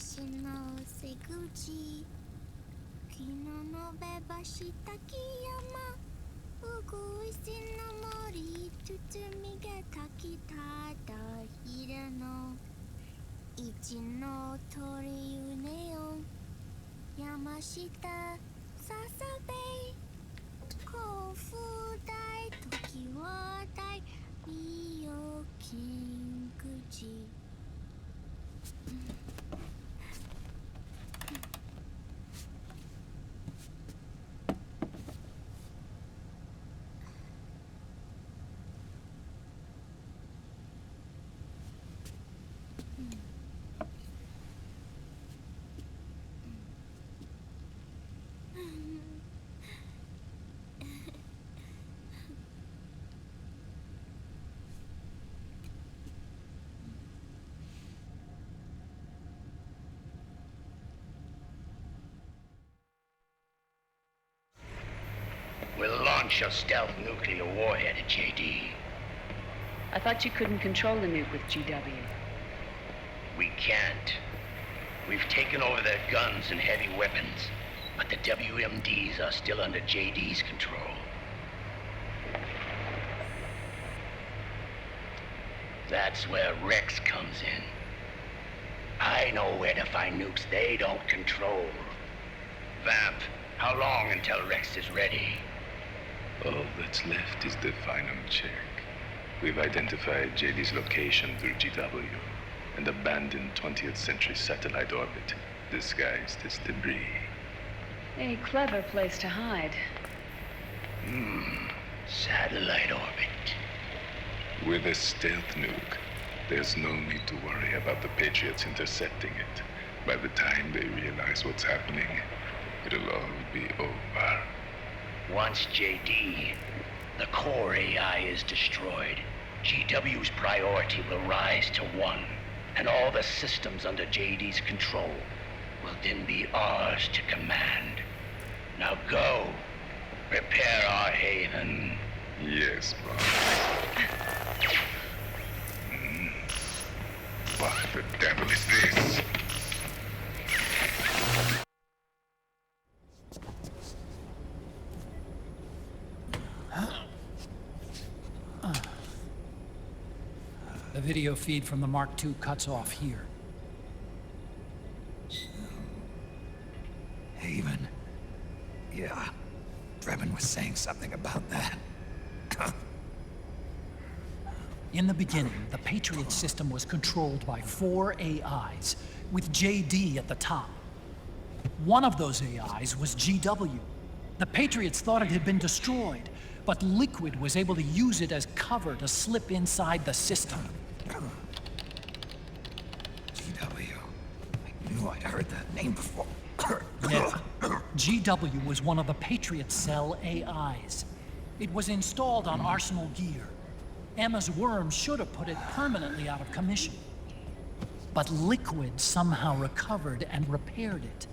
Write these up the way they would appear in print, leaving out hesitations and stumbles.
私の瀬口昨日のべばした木山うぐいすの森包みが炊きただひれの一の鳥うねよ山下ささべ甲府大時は大美容金口We'll launch a stealth nuclear warhead at JD. I thought you couldn't control the nuke with GW. We can't. We've taken over their guns and heavy weapons, but the WMDs are still under JD's control. That's where Rex comes in. I know where to find nukes they don't control. Vamp, how long until Rex is ready? All that's left is the final check. We've identified JD's location through GW, an abandoned 20th century satellite orbit disguised as debris. A clever place to hide. Satellite orbit. With a stealth nuke, there's no need to worry about the Patriots intercepting it. By the time they realize what's happening, it'll all be over. Once JD, the core AI is destroyed, GW's priority will rise to 1, and all the systems under JD's control will then be ours to command. Now go, prepare our haven. Yes, boss. What the devil is this? The video feed from the Mark II cuts off here. Haven. Yeah. Drebin was saying something about that. In the beginning, the Patriot system was controlled by 4 AIs, with JD at the top. One of those AIs was GW. The Patriots thought it had been destroyed, but Liquid was able to use it as cover to slip inside the system. GW. I knew I'd heard that name before. Yeah. GW was one of the Patriot Cell AIs. It was installed on Arsenal gear. Emma's worm should have put it permanently out of commission. But Liquid somehow recovered and repaired it.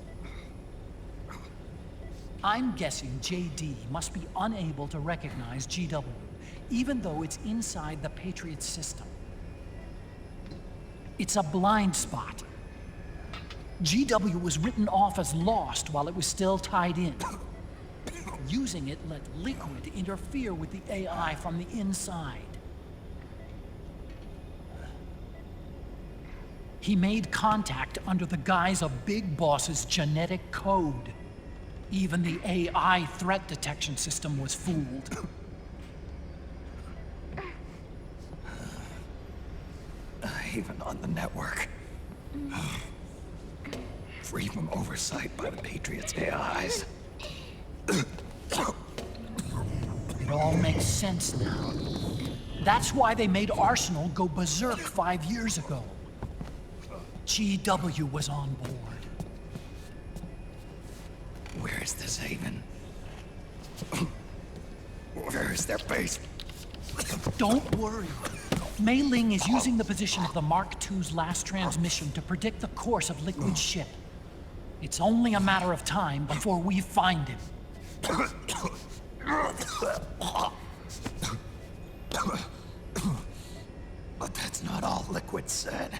I'm guessing JD must be unable to recognize GW, even though it's inside the Patriot system. It's a blind spot. GW was written off as lost while it was still tied in. Using it let Liquid interfere with the AI from the inside. He made contact under the guise of Big Boss's genetic code. Even the AI threat detection system was fooled. Even on the network. Free from oversight by the Patriots' AIs. It all makes sense now. That's why they made Arsenal go berserk 5 years ago. GW was on board. Where is this Haven? Where is their base? Don't worry. Mei Ling is using the position of the Mark II's last transmission to predict the course of Liquid's ship. It's only a matter of time before we find him. But that's not all Liquid said.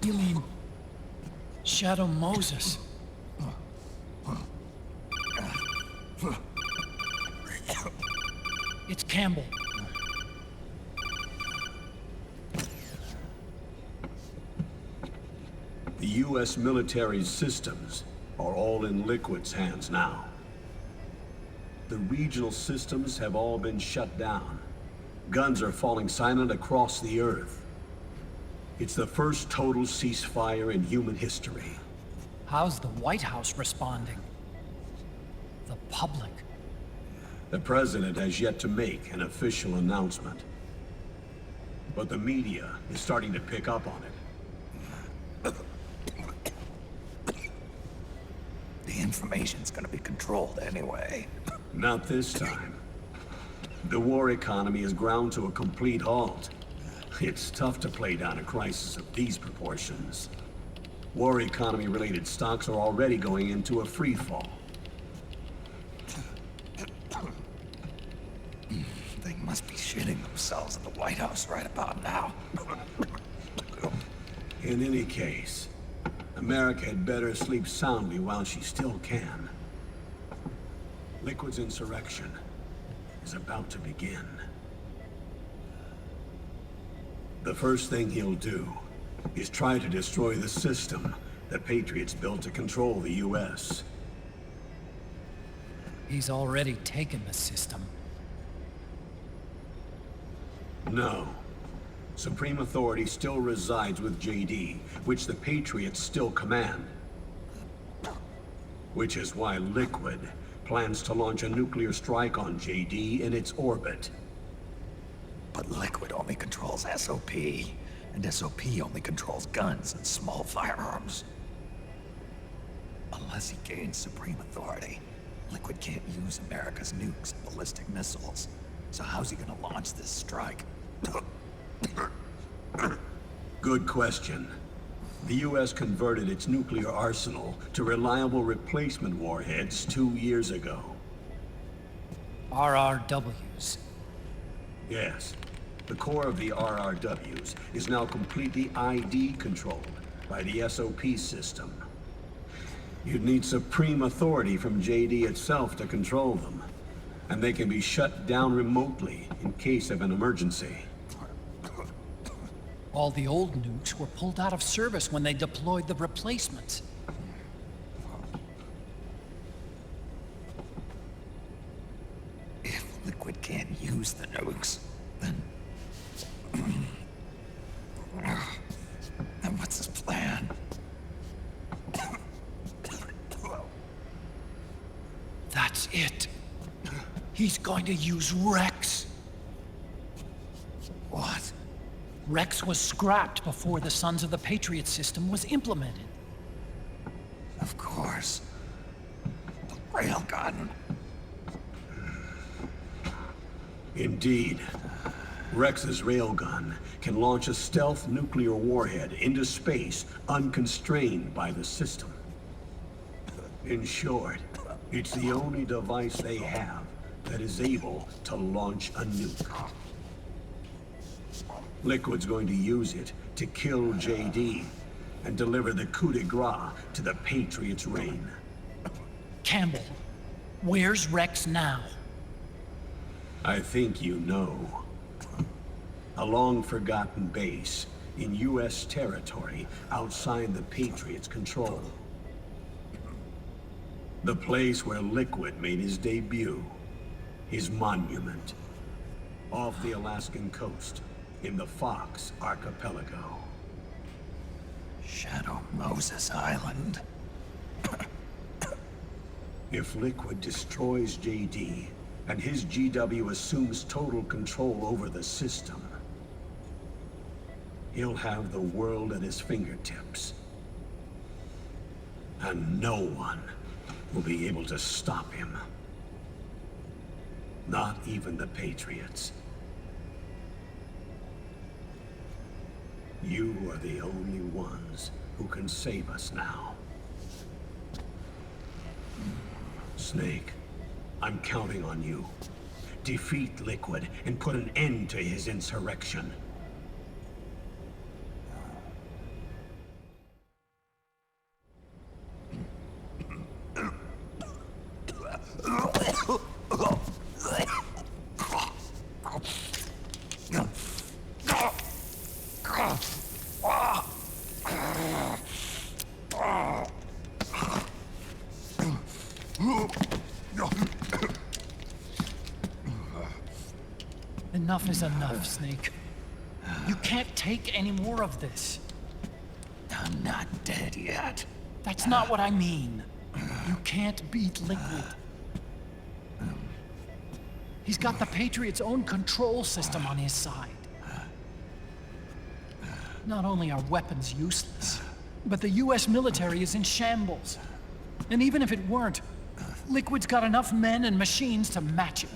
You mean... Shadow Moses? It's Campbell. The U.S. military's systems are all in Liquid's hands now. The regional systems have all been shut down. Guns are falling silent across the Earth. It's the first total ceasefire in human history. How's the White House responding? The public? The president has yet to make an official announcement. But the media is starting to pick up on it. The information's gonna be controlled anyway. Not this time. The war economy is ground to a complete halt. It's tough to play down a crisis of these proportions. War economy-related stocks are already going into a free fall. They must be shitting themselves at the White House right about now. In any case, America had better sleep soundly while she still can. Liquid's insurrection is about to begin. The first thing he'll do is try to destroy the system the Patriots built to control the U.S. He's already taken the system. No. Supreme authority still resides with JD, which the Patriots still command. Which is why Liquid plans to launch a nuclear strike on JD in its orbit. But Liquid only controls SOP, and SOP only controls guns and small firearms. Unless he gains supreme authority, Liquid can't use America's nukes and ballistic missiles. So how's he gonna launch this strike? Good question. The U.S. converted its nuclear arsenal to reliable replacement warheads 2 years ago. RRWs. Yes. The core of the RRWs is now completely ID controlled by the SOP system. You'd need supreme authority from JD itself to control them, and they can be shut down remotely in case of an emergency. All the old nukes were pulled out of service when they deployed the replacements. If Liquid can't use the nukes, then... then what's his plan? That's it. He's going to use Rex. What? Rex was scrapped before the Sons of the Patriot system was implemented. Of course. The railgun. Indeed. Rex's railgun can launch a stealth nuclear warhead into space unconstrained by the system. In short, it's the only device they have that is able to launch a nuke. Liquid's going to use it to kill JD and deliver the coup de grace to the Patriots' reign. Campbell, where's Rex now? I think you know. A long-forgotten base in U.S. territory outside the Patriots' control. The place where Liquid made his debut. His monument. Off the Alaskan coast, in the Fox Archipelago. Shadow Moses Island. If Liquid destroys JD, and his GW assumes total control over the system, he'll have the world at his fingertips. And no one will be able to stop him. Not even the Patriots. You are the only ones who can save us now. Snake, I'm counting on you. Defeat Liquid and put an end to his insurrection. Enough is enough, Snake. You can't take any more of this. I'm not dead yet. That's not what I mean. You can't beat Liquid. He's got the Patriot's own control system on his side. Not only are weapons useless, but the US military is in shambles. And even if it weren't, Liquid's got enough men and machines to match it.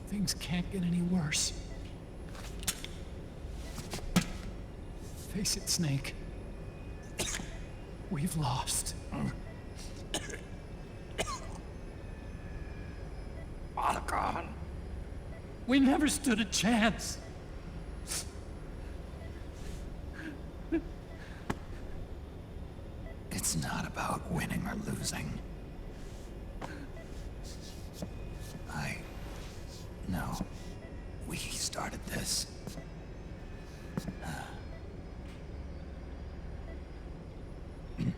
Things can't get any worse. Face it, Snake. We've lost. Otacon. We never stood a chance. It's not about winning or losing. No. We started this. And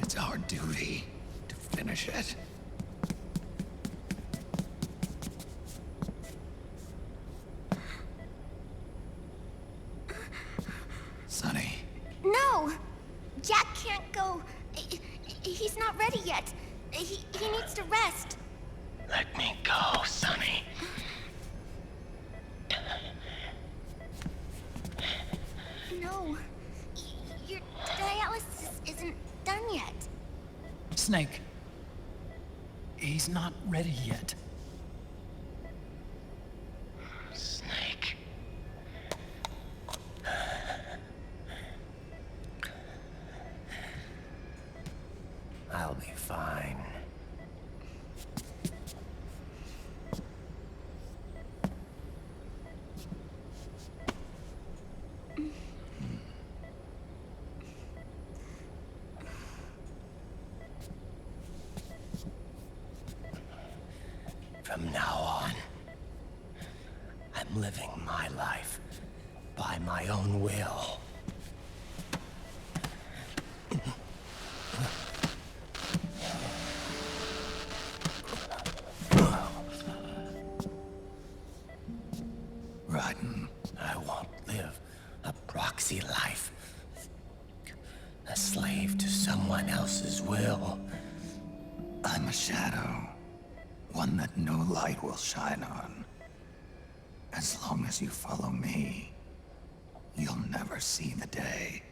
it's our duty to finish it. Sonny. No! Jack can't go. He's not ready yet. He needs to rest. Let me go, Sonny. No. Your dialysis isn't done yet. Snake. He's not ready yet. Snake. I'll be fine. From now on, I'm living my life by my own will. Raiden. I won't live a proxy life. A slave to someone else's will. I'm a shadow. One that no light will shine on. As long as you follow me, you'll never see the day.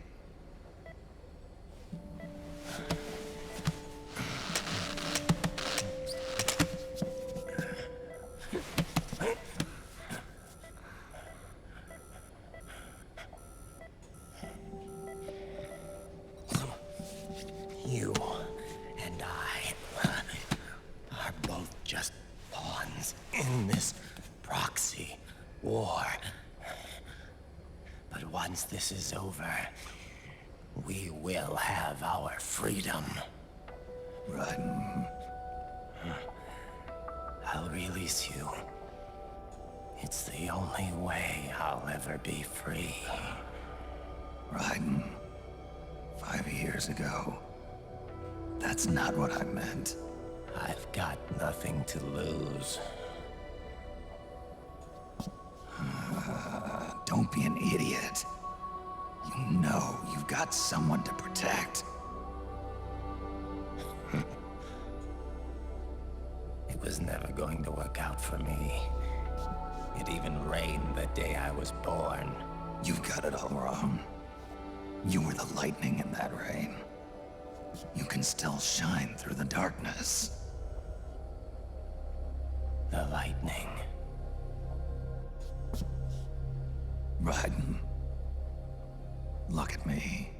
You and I are both just pawns in this proxy war. But once this is over, we will have our freedom. Raiden. I'll release you. It's the only way I'll ever be free. Raiden. 5 years ago. That's not what I meant. I've got nothing to lose. Don't be an idiot. You know you've got someone to protect. It was never going to work out for me. It even rained the day I was born. You've got it all wrong. You were the lightning in that rain. You can still shine through the darkness. The lightning. Raiden. Look at me.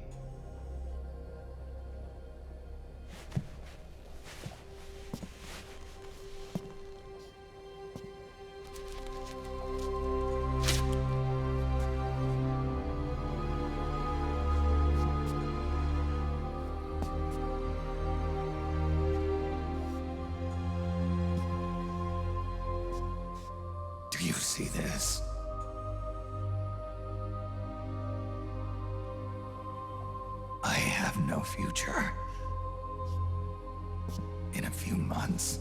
Do you see this? no future. In a few months,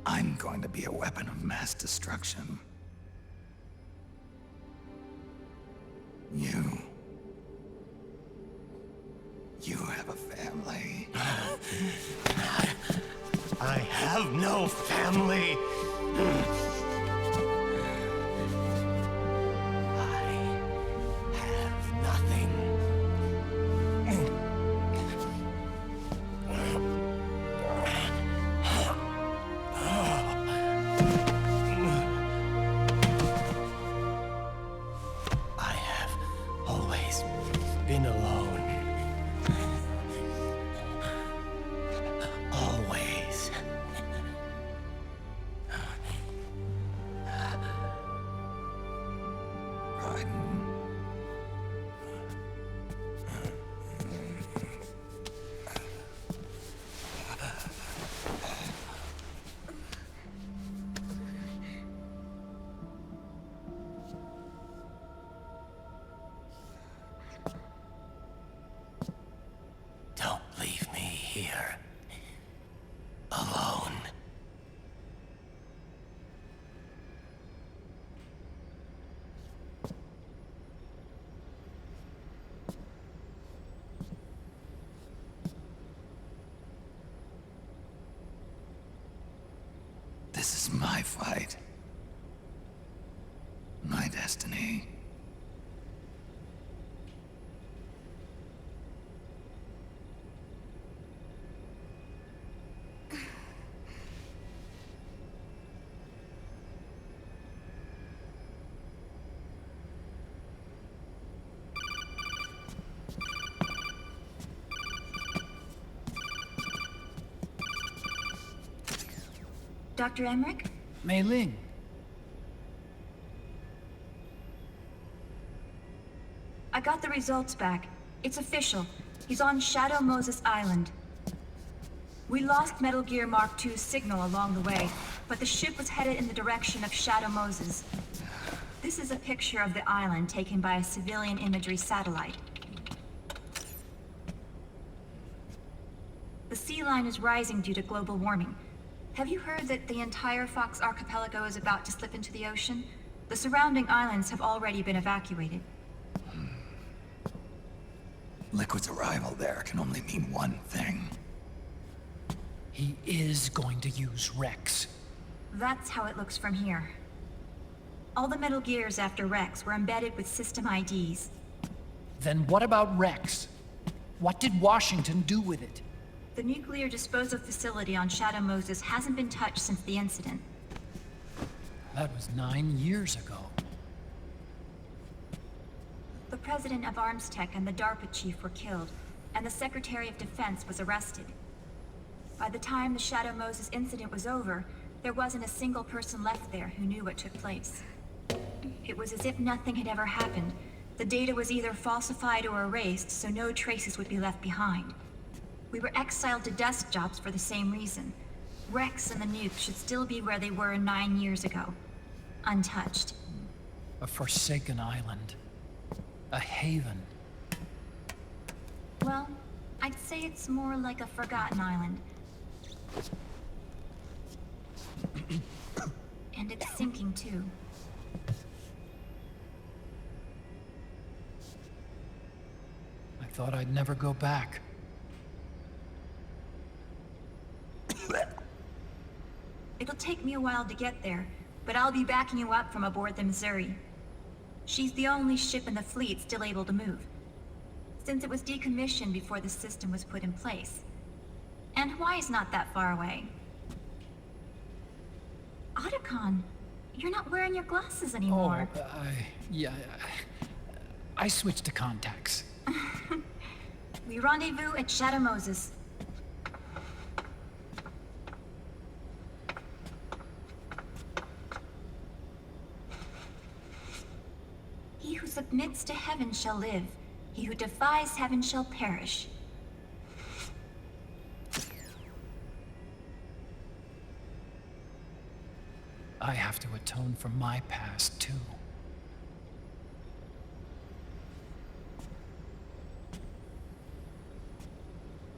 I'm going to be a weapon of mass destruction. You have a family. I have no family. I have nothing. I have always been alone. Always. Raiden. Don't leave me here. Alone. This is my fight. My destiny. Dr. Emmerich? Mei Ling. I got the results back. It's official. He's on Shadow Moses Island. We lost Metal Gear Mark II's signal along the way, but the ship was headed in the direction of Shadow Moses. This is a picture of the island taken by a civilian imagery satellite. The sea line is rising due to global warming. Have you heard that the entire Fox archipelago is about to slip into the ocean? The surrounding islands have already been evacuated. Liquid's arrival there can only mean one thing. He is going to use Rex. That's how it looks from here. All the Metal Gears after Rex were embedded with system IDs. Then what about Rex? What did Washington do with it? The nuclear disposal facility on Shadow Moses hasn't been touched since the incident. That was 9 years ago. The president of ArmsTech and the DARPA chief were killed, and the Secretary of Defense was arrested. By the time the Shadow Moses incident was over, there wasn't a single person left there who knew what took place. It was as if nothing had ever happened. The data was either falsified or erased, so no traces would be left behind. We were exiled to desk jobs for the same reason. Rex and the nuke should still be where they were 9 years ago. Untouched. A forsaken island. A haven. Well, I'd say it's more like a forgotten island. And it's sinking too. I thought I'd never go back. It'll take me a while to get there, but I'll be backing you up from aboard the Missouri. She's the only ship in the fleet still able to move, since it was decommissioned before the system was put in place. And Hawaii's not that far away. Otacon, you're not wearing your glasses anymore. I switched to contacts. We rendezvous at Shadow Moses. He who submits to heaven shall live. He who defies heaven shall perish. I have to atone for my past, too.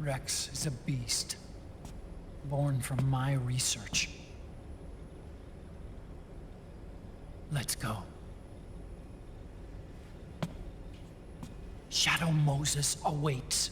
Rex is a beast. Born from my research. Let's go. Shadow Moses awaits.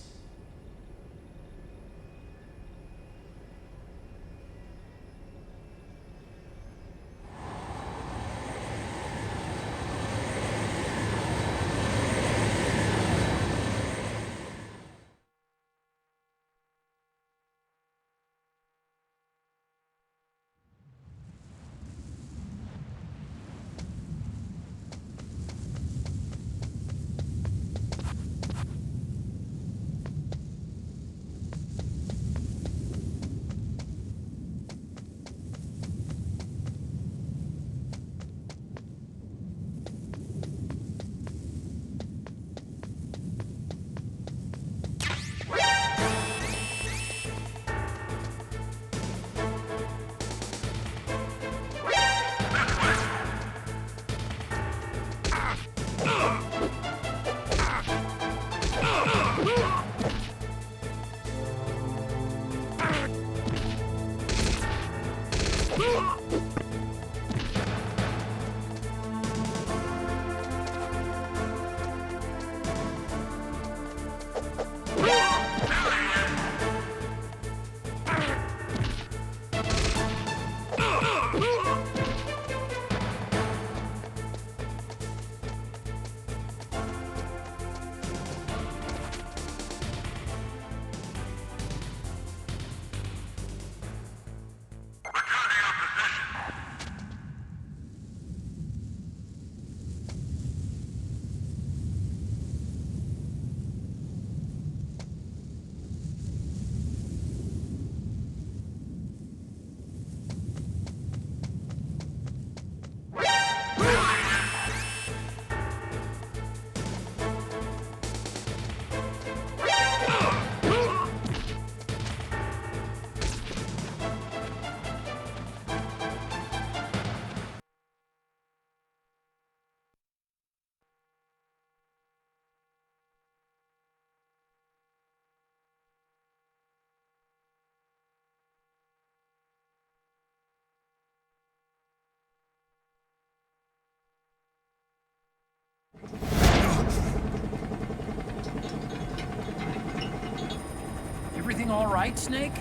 Everything all right, Snake?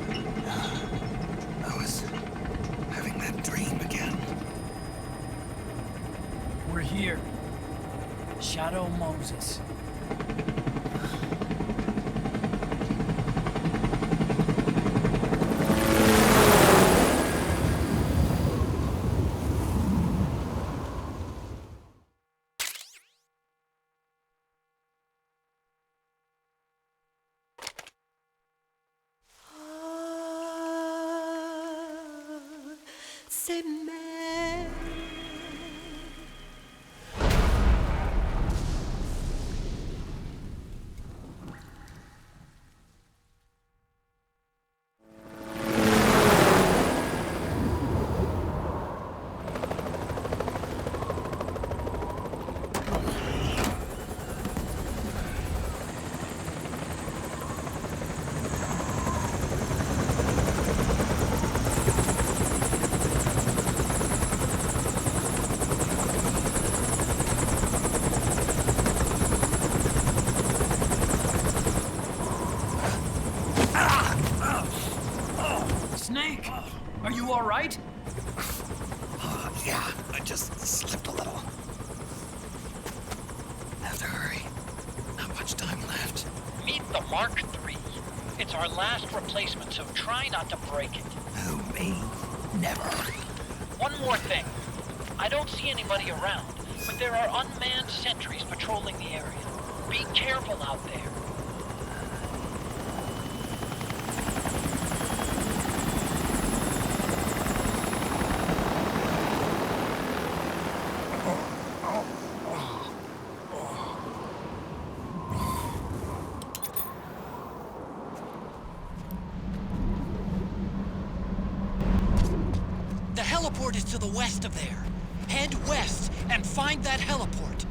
I was having that dream again. We're here. Shadow Moses. Snake, are you all right? Yeah, I just slipped a little. Have to hurry. Not much time left. Meet the Mark III. It's our last replacement, so try not to break it. Who, me? Never. One more thing. I don't see anybody around, but there are unmanned sentries patrolling the area. Be careful out there. The heliport is to the west of there. Head west and find that heliport.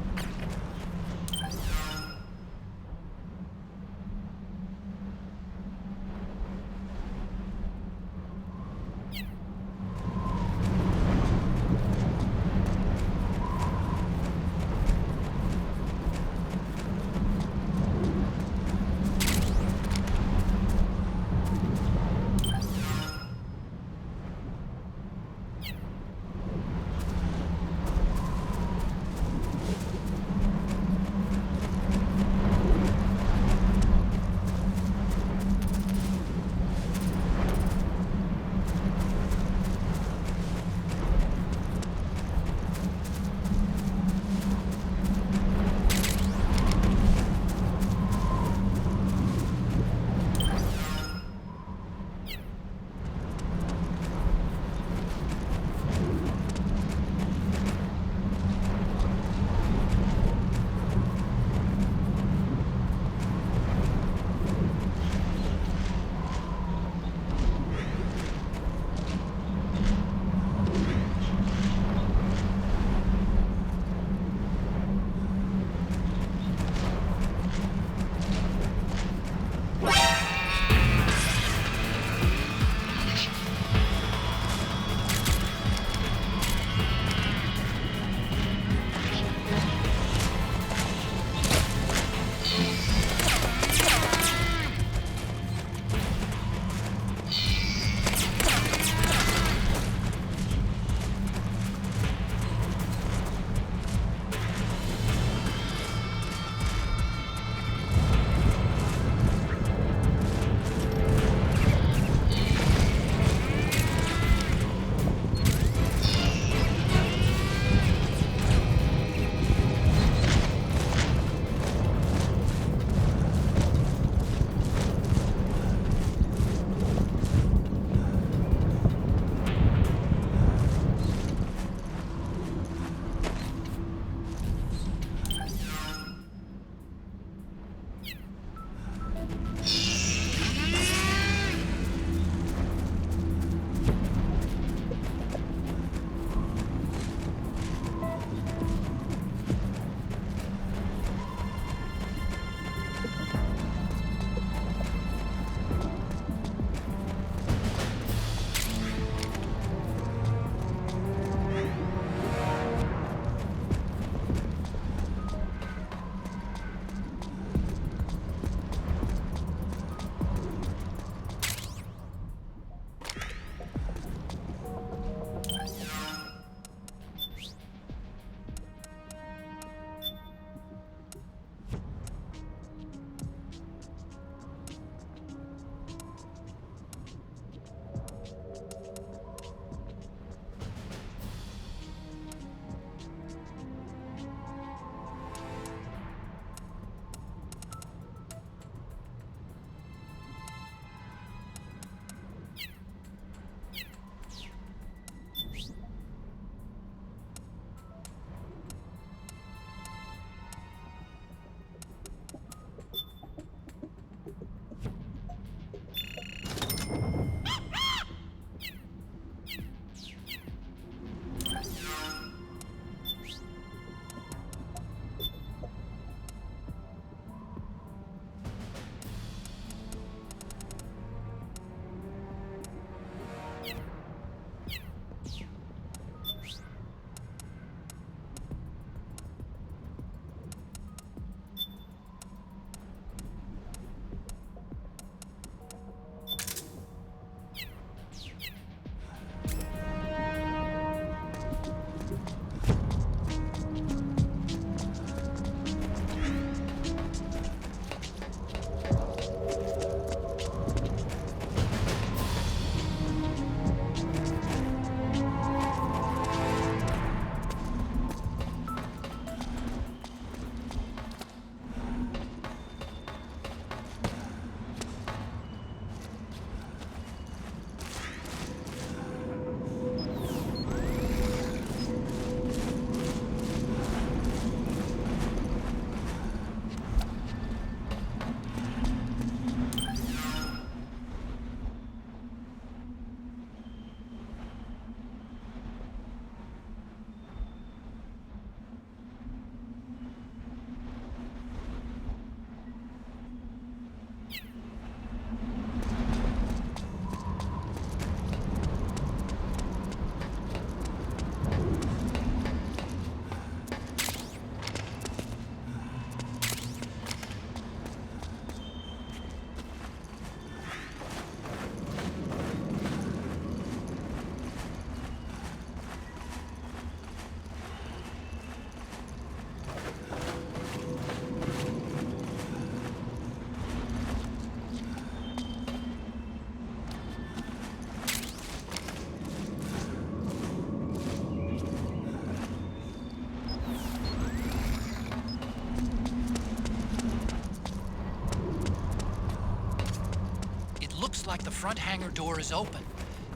front hangar door is open.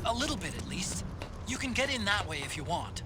A little bit, at least. You can get in that way if you want.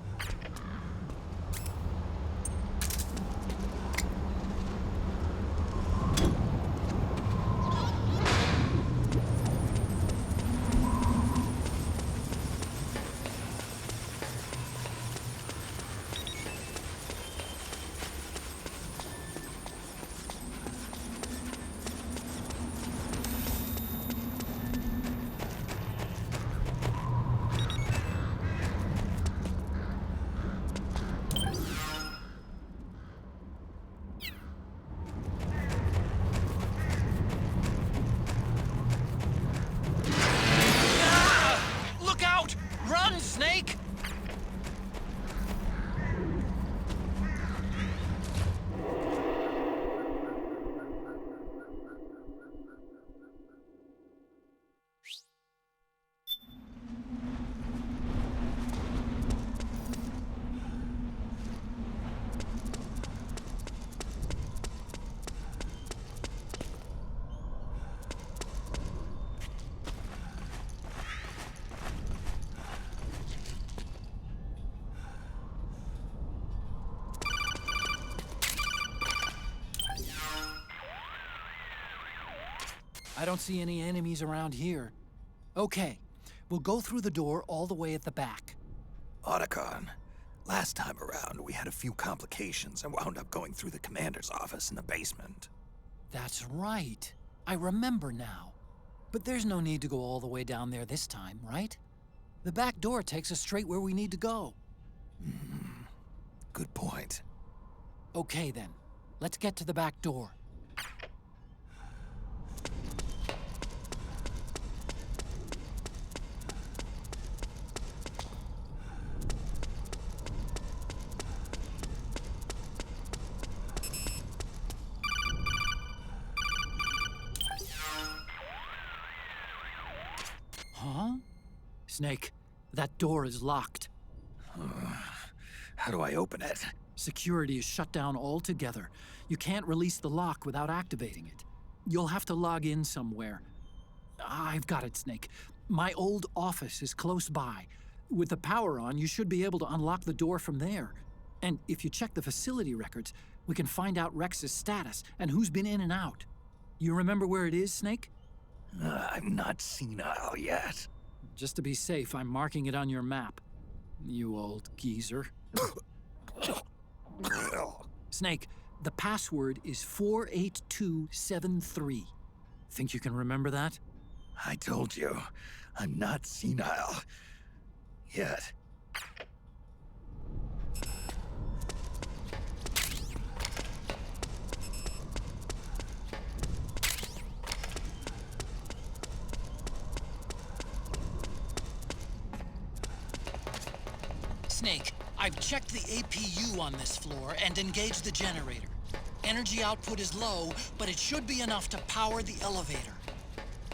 Snake! I don't see any enemies around here. Okay, we'll go through the door all the way at the back. Otacon, last time around we had a few complications and wound up going through the commander's office in the basement. That's right. I remember now. But there's no need to go all the way down there this time, right? The back door takes us straight where we need to go. Good point. Okay then, let's get to the back door. Huh? Snake, that door is locked. How do I open it? Security is shut down altogether. You can't release the lock without activating it. You'll have to log in somewhere. I've got it, Snake. My old office is close by. With the power on, you should be able to unlock the door from there. And if you check the facility records, we can find out Rex's status and who's been in and out. You remember where it is, Snake? I'm not senile yet. Just to be safe, I'm marking it on your map. You old geezer. Snake, the password is 48273. Think you can remember that? I told you, I'm not senile yet. Snake, I've checked the APU on this floor and engaged the generator. Energy output is low, but it should be enough to power the elevator.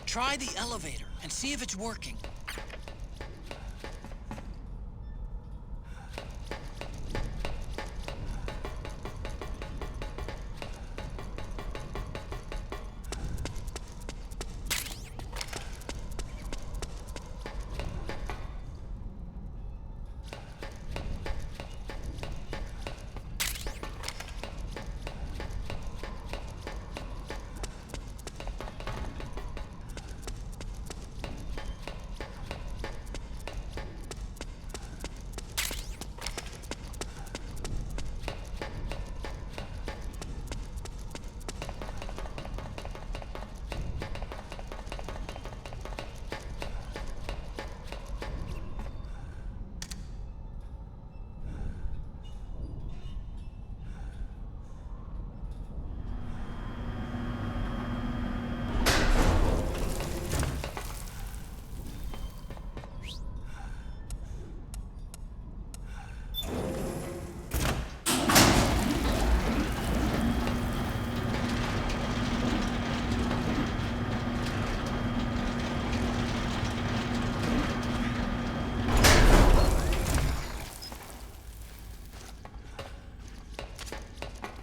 Try the elevator and see if it's working.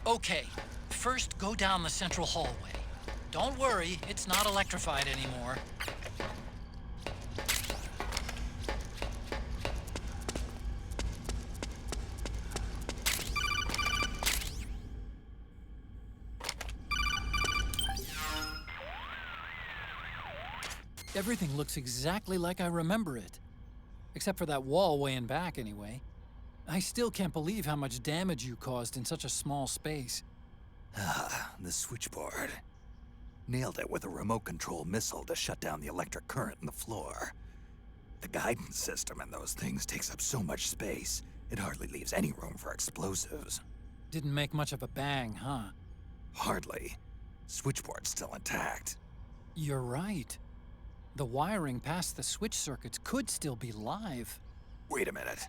Okay, first go down the central hallway. Don't worry, it's not electrified anymore. Everything looks exactly like I remember it. Except for that wall way in back, anyway. I still can't believe how much damage you caused in such a small space. Ah, the switchboard. Nailed it with a remote control missile to shut down the electric current in the floor. The guidance system in those things takes up so much space, it hardly leaves any room for explosives. Didn't make much of a bang, huh? Hardly. Switchboard's still intact. You're right. The wiring past the switch circuits could still be live. Wait a minute.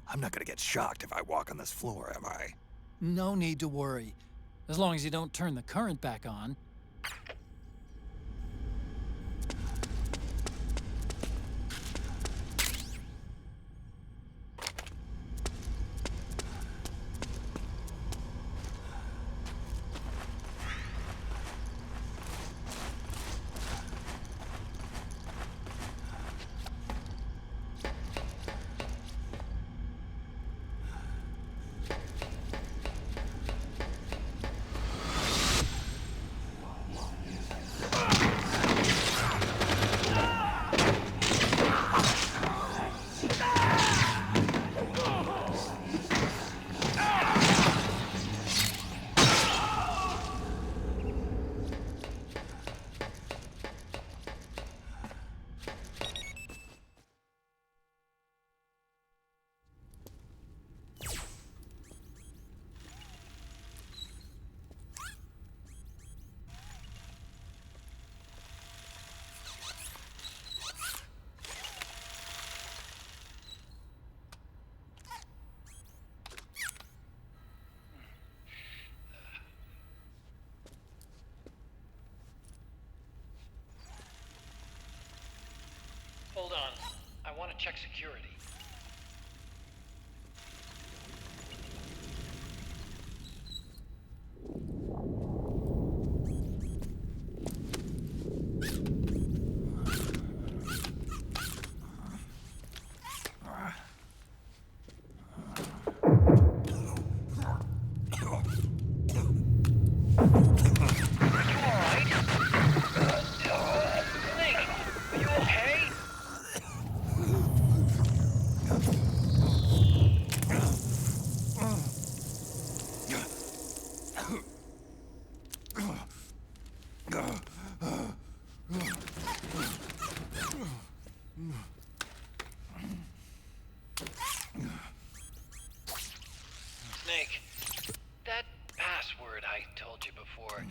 I'm not gonna get shocked if I walk on this floor, am I? No need to worry. As long as you don't turn the current back on. Hold on. I want to check security. Snake, that password I told you before,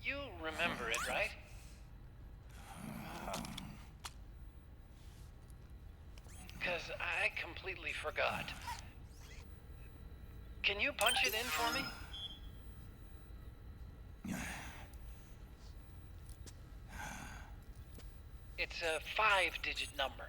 you remember it, right? Because I completely forgot. Can you punch it in for me? It's a 5-digit number.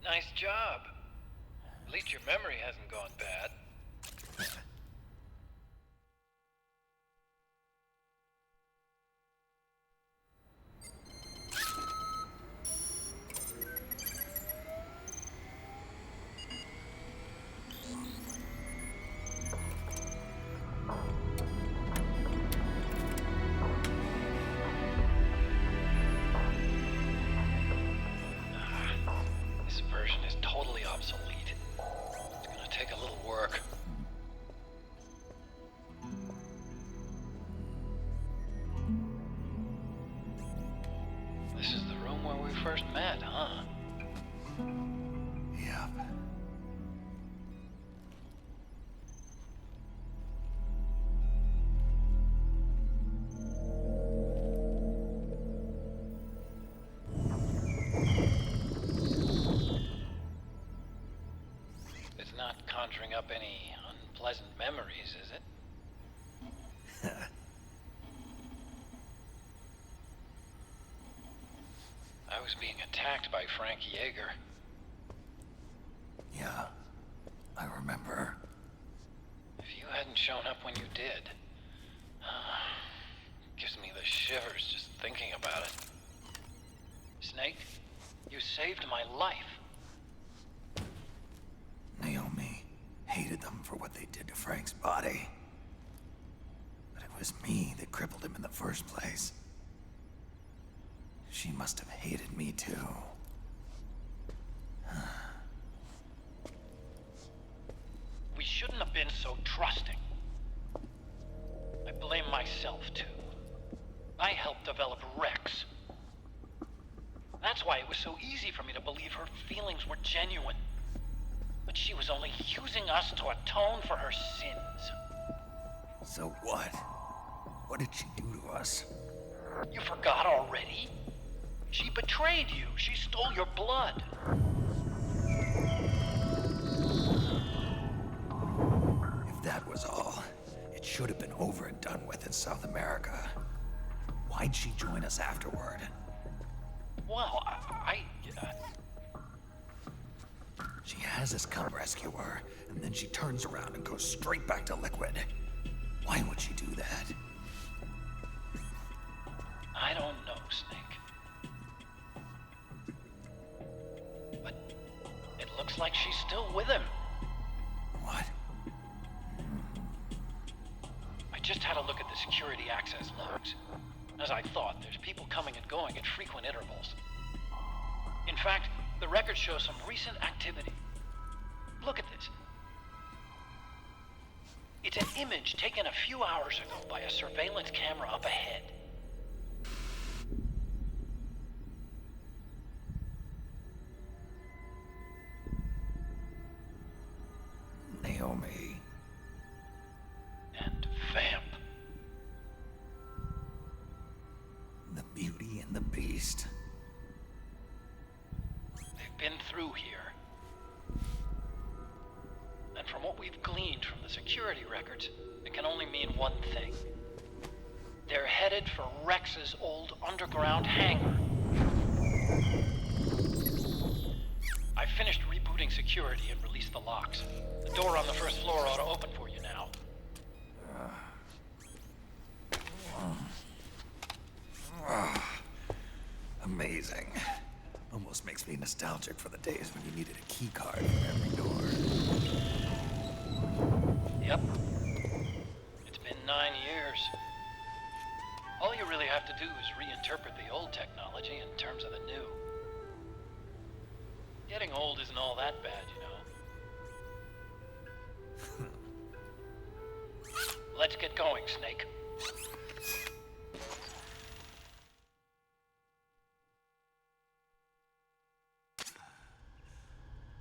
Nice job. At least your memory hasn't gone bad. This version is totally obsolete. It's gonna take a little work. This is the room where we first met, huh? Yep. It's not conjuring up any unpleasant memories, is it? I was being attacked by Frank Yeager. Yeah, I remember. If you hadn't shown up when you did, gives me the shivers just thinking about it. Snake, you saved my life. Naomi hated them for what they did to Frank's body. But it was me that crippled him in the first place. She must have hated me too. We shouldn't have been so trusting. I blame myself too. I helped develop Rex. That's why it was so easy for me to believe her feelings were genuine. But she was only using us to atone for her sins. So what? What did she do to us? You forgot already? She betrayed you. She stole your blood. If that was all, it should have been over and done with in South America. Why'd she join us afterward? Well, She has us come rescue her, and then she turns around and goes straight back to Liquid. Why would she do that? I don't know, Snake. But it looks like she's still with him. What? I just had a look at the security access logs. As I thought, there's people coming and going at frequent intervals. In fact, the record shows some recent activity. Look at this. It's an image taken a few hours ago by a surveillance camera up ahead. Naomi. And Vamp. The Beauty and the Beast. They've been through here. And from what we've gleaned from the security records, it can only mean one thing. They're headed for Rex's old underground hangar. I finished rebooting security and released the locks. The door on the first floor ought to open for you now. Amazing. Almost makes me nostalgic for the days when you needed a key card for every door. Yep. It's been 9 years. All you really have to do is reinterpret the old technology in terms of the new. Getting old isn't all that bad, you know. Let's get going, Snake.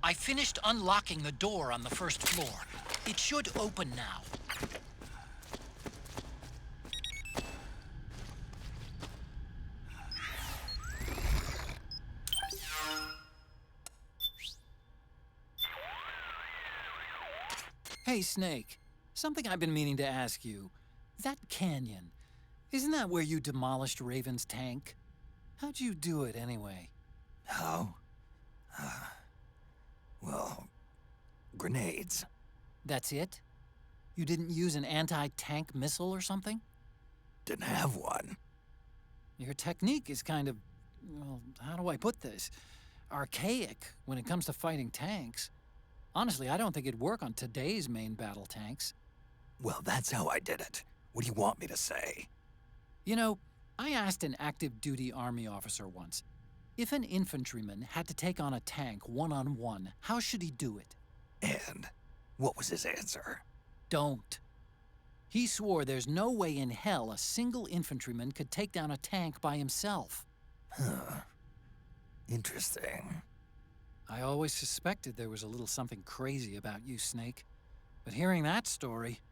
I finished unlocking the door on the first floor. It should open now. Hey, Snake. Something I've been meaning to ask you. That canyon, isn't that where you demolished Raven's tank? How'd you do it, anyway? How? Well, grenades. That's it? You didn't use an anti-tank missile or something? Didn't have one. Your technique is kind of, well, how do I put this? Archaic when it comes to fighting tanks. Honestly, I don't think it'd work on today's main battle tanks. Well, that's how I did it. What do you want me to say? You know, I asked an active duty Army officer once, if an infantryman had to take on a tank one-on-one, how should he do it? And what was his answer? Don't. He swore there's no way in hell a single infantryman could take down a tank by himself. Huh. Interesting. I always suspected there was a little something crazy about you, Snake. But hearing that story,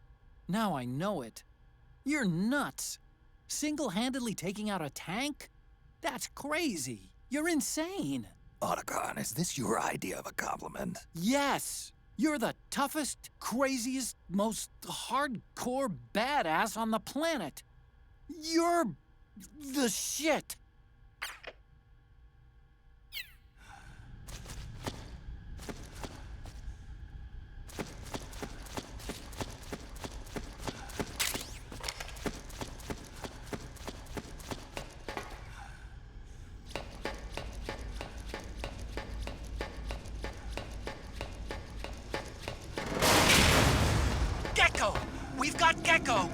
now I know it. You're nuts. Single-handedly taking out a tank? That's crazy. You're insane. Otacon, is this your idea of a compliment? Yes. You're the toughest, craziest, most hardcore badass on the planet. You're the shit. Gecko! We've got Gecko!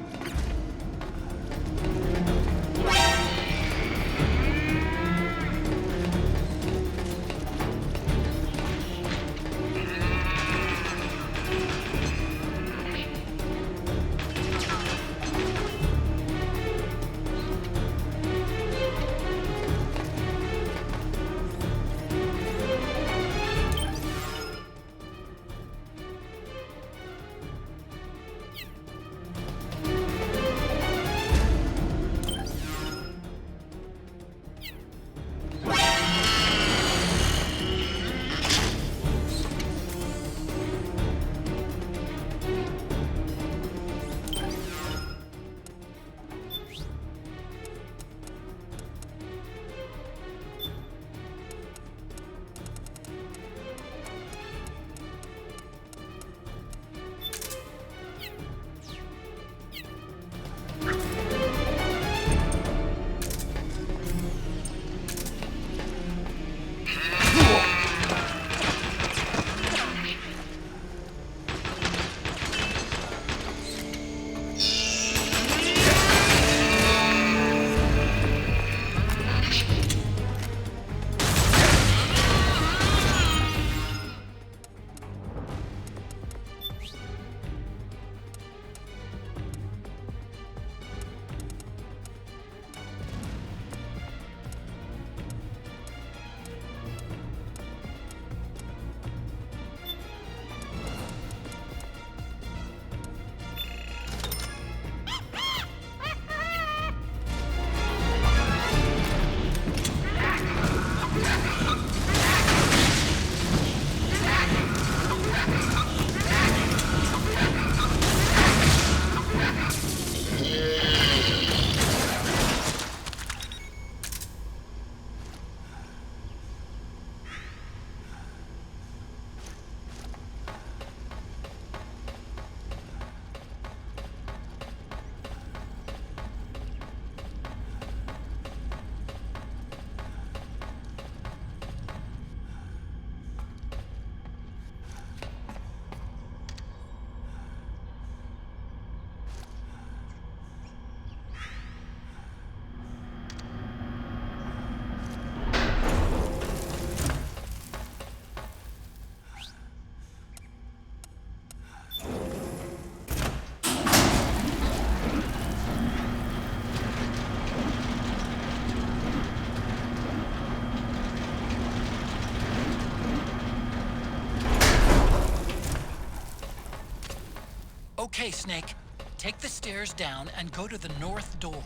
Okay, Snake. Take the stairs down and go to the north door.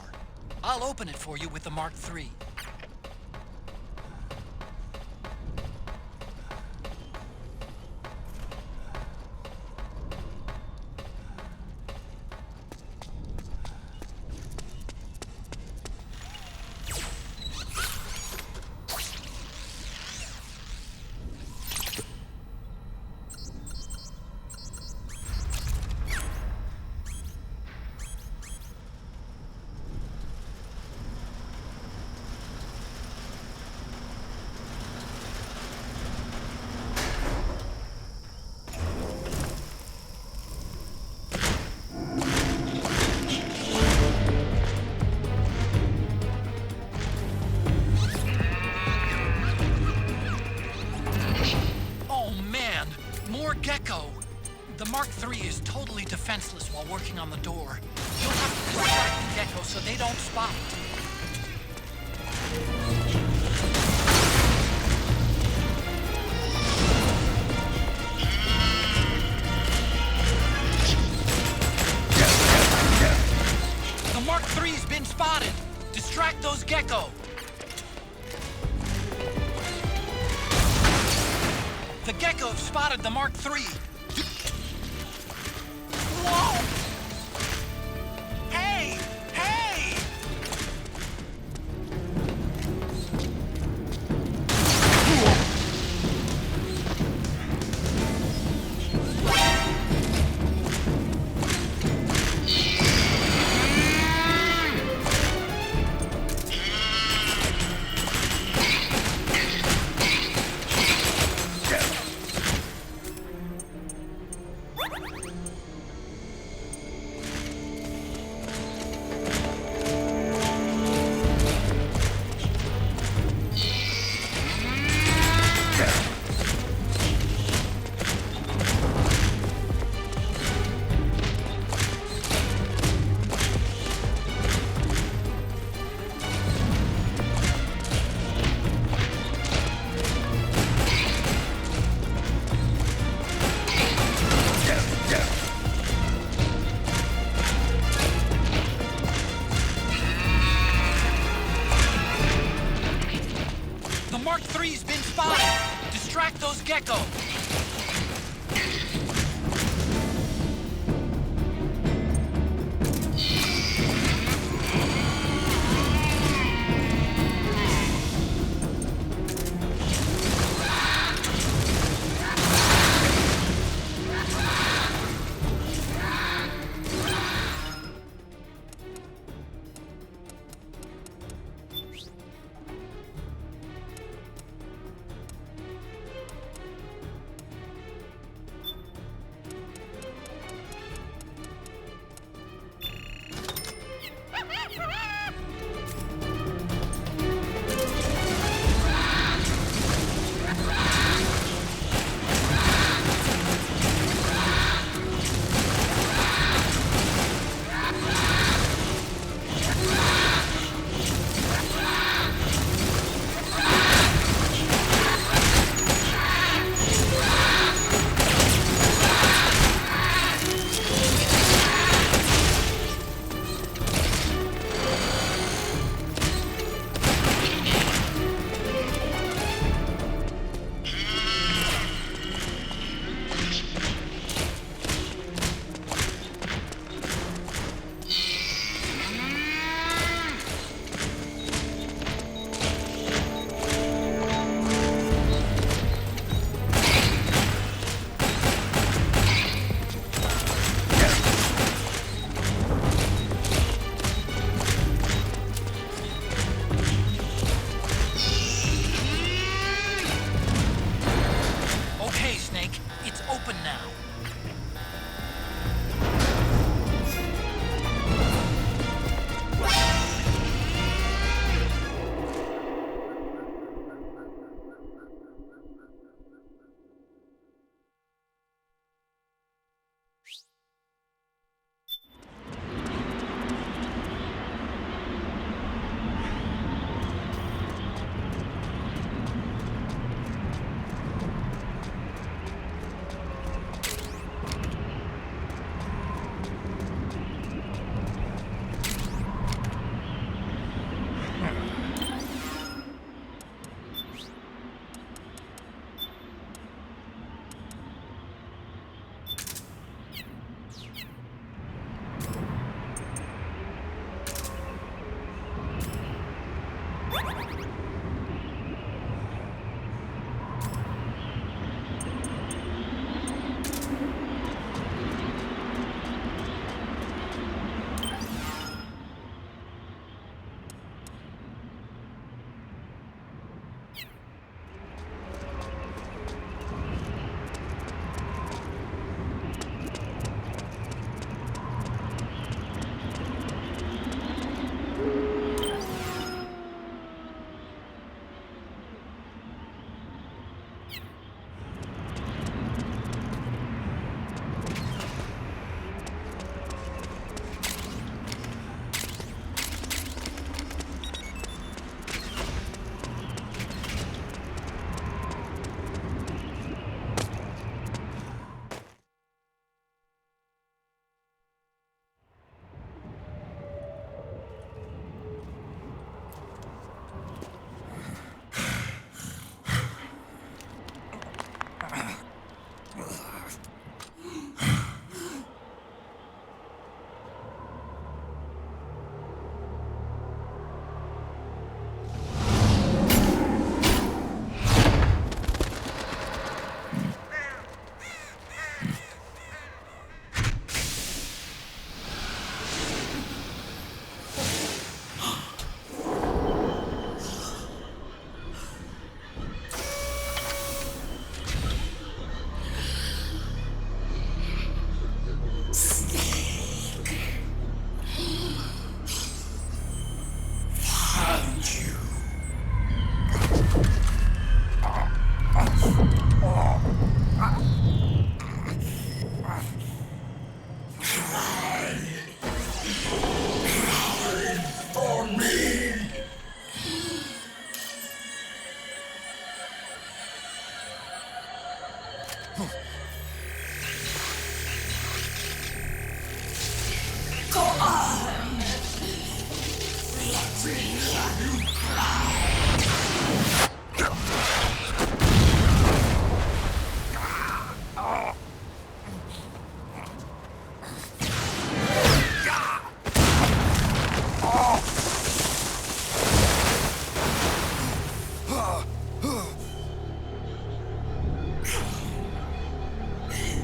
I'll open it for you with the Mark III. Gecko! The Mark III is totally defenseless while working on the door. You'll have to distract the Gecko so they don't spot it. The Mark III's been spotted! Distract those Gecko! The Gecko have spotted the Mark III. Whoa! Hey! Hey!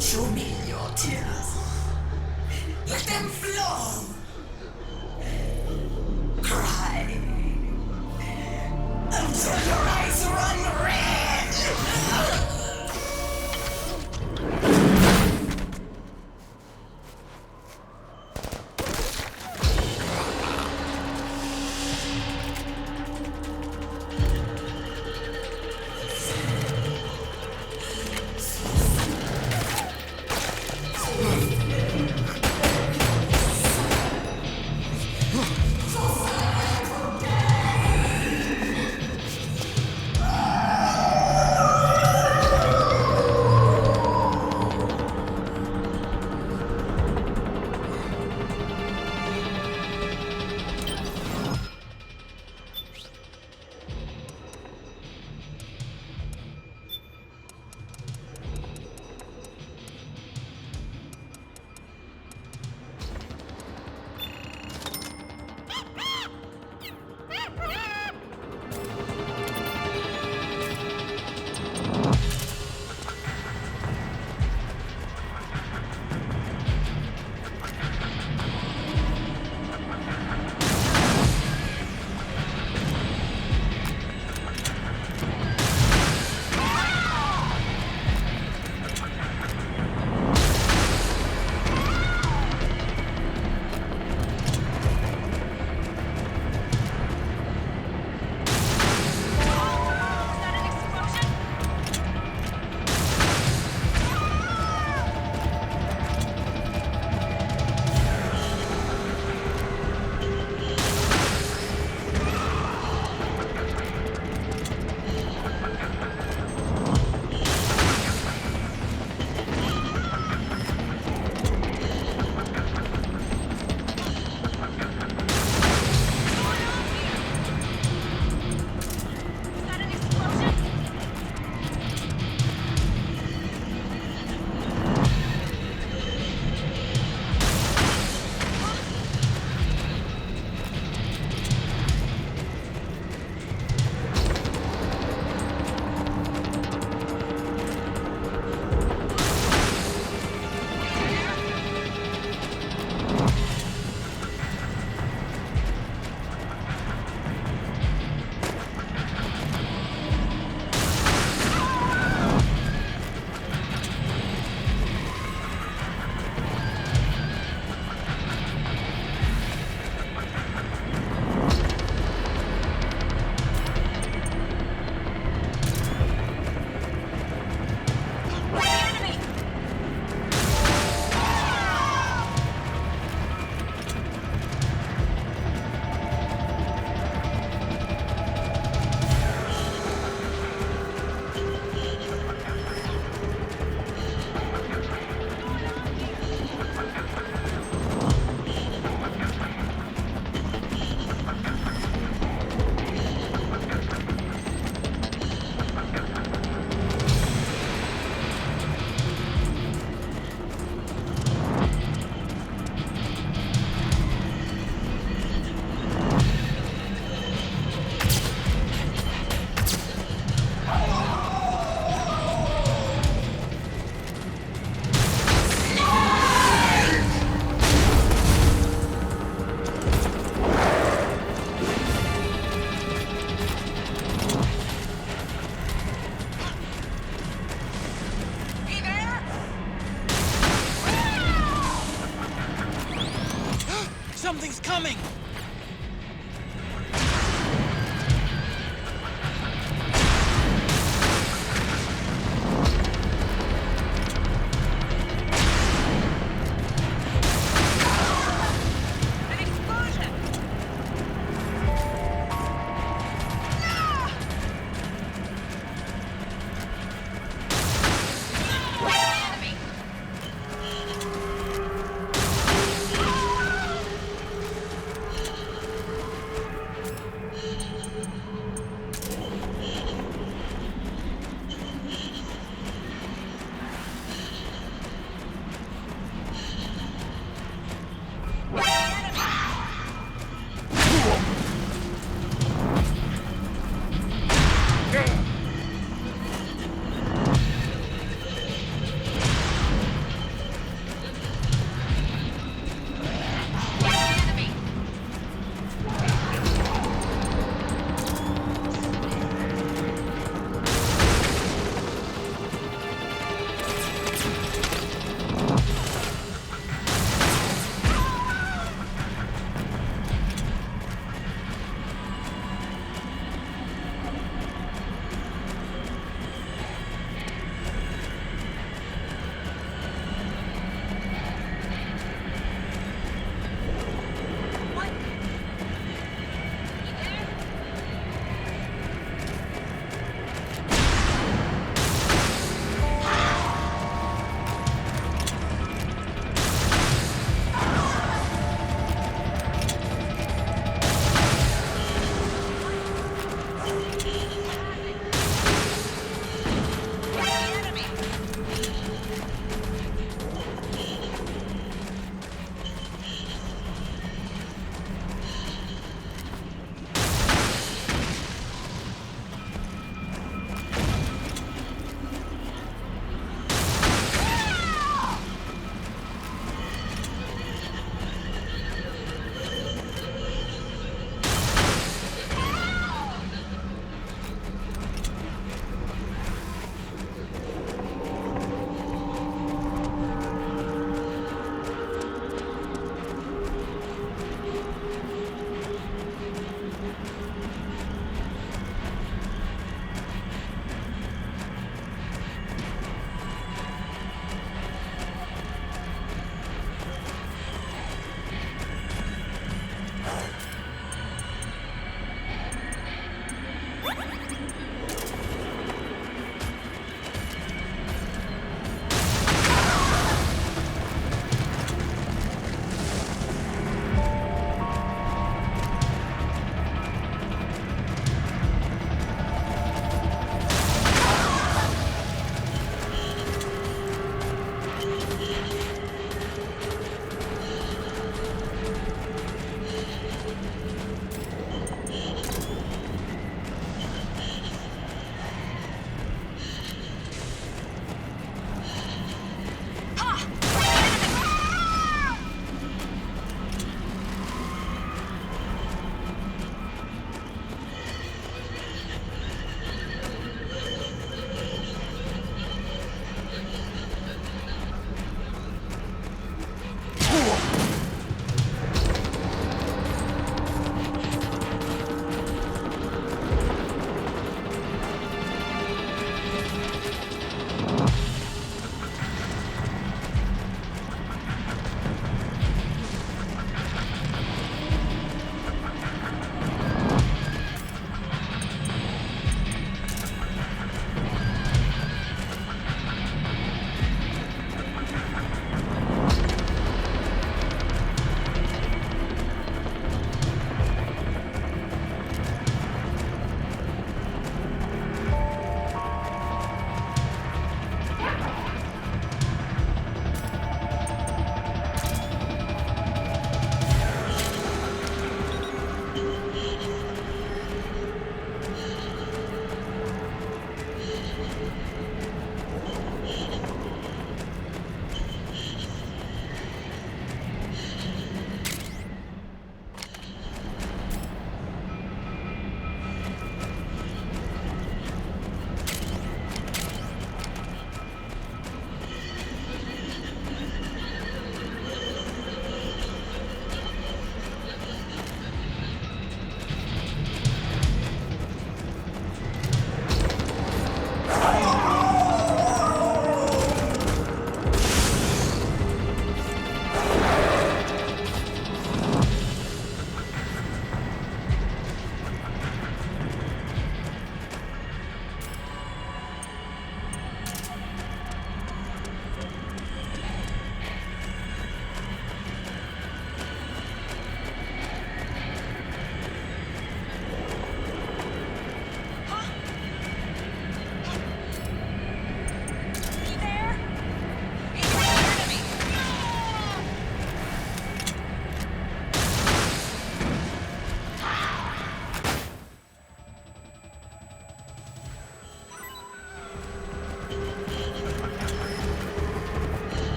Show me your tears. Let them flow. Cry until your eyes run red. Something's coming!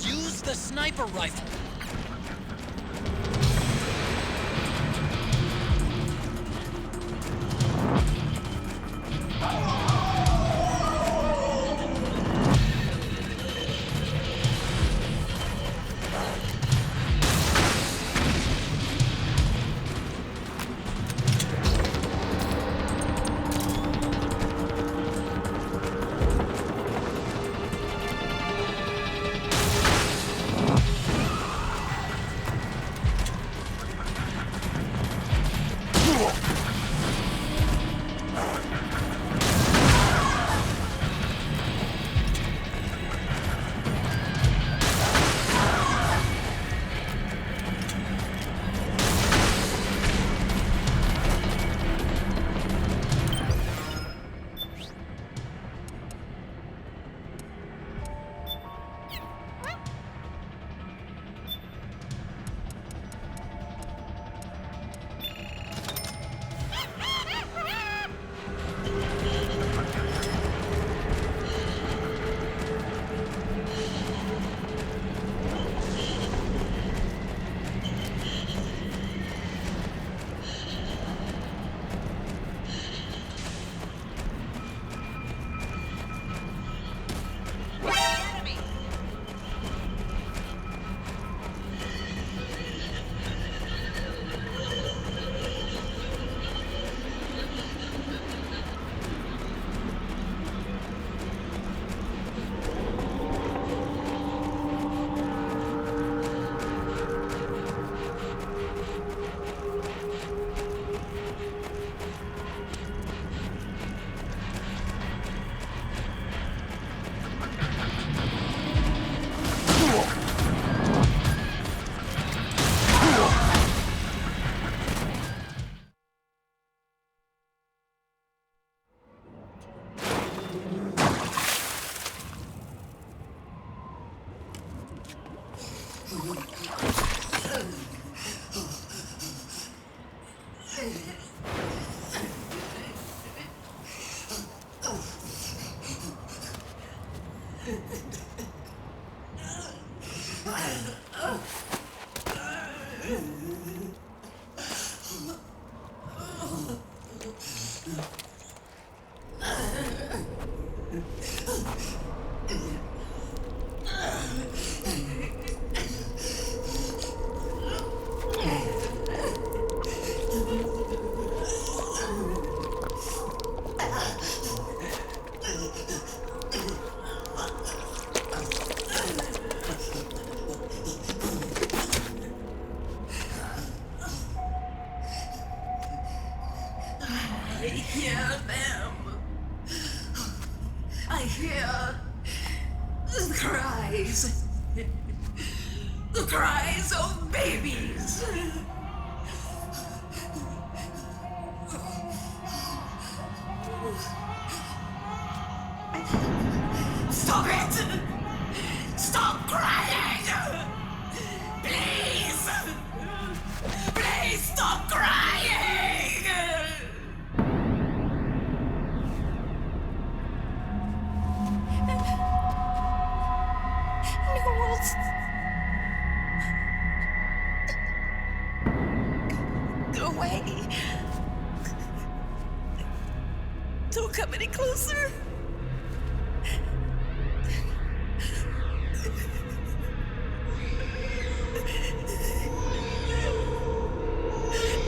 Use the sniper rifle. I hear them. I hear the cries. The cries of babies. Stop it! Stop crying! Please! Please stop crying! Go away. Don't come any closer.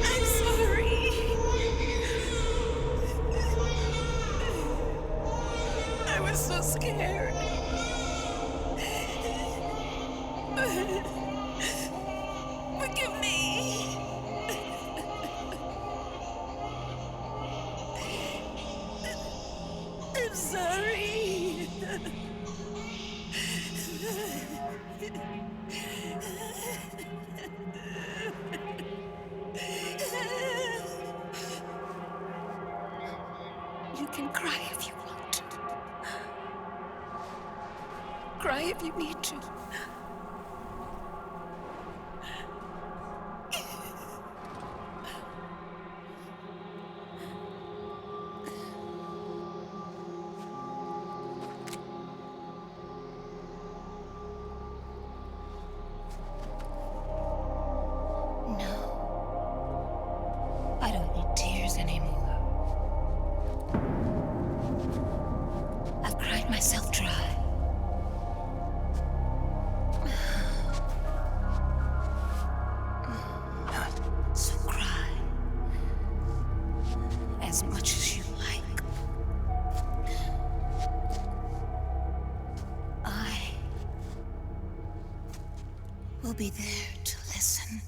I'm sorry. I was so scared. Forgive me. I'm sorry. You can cry if you want. Cry if you need to. We'll be there to listen.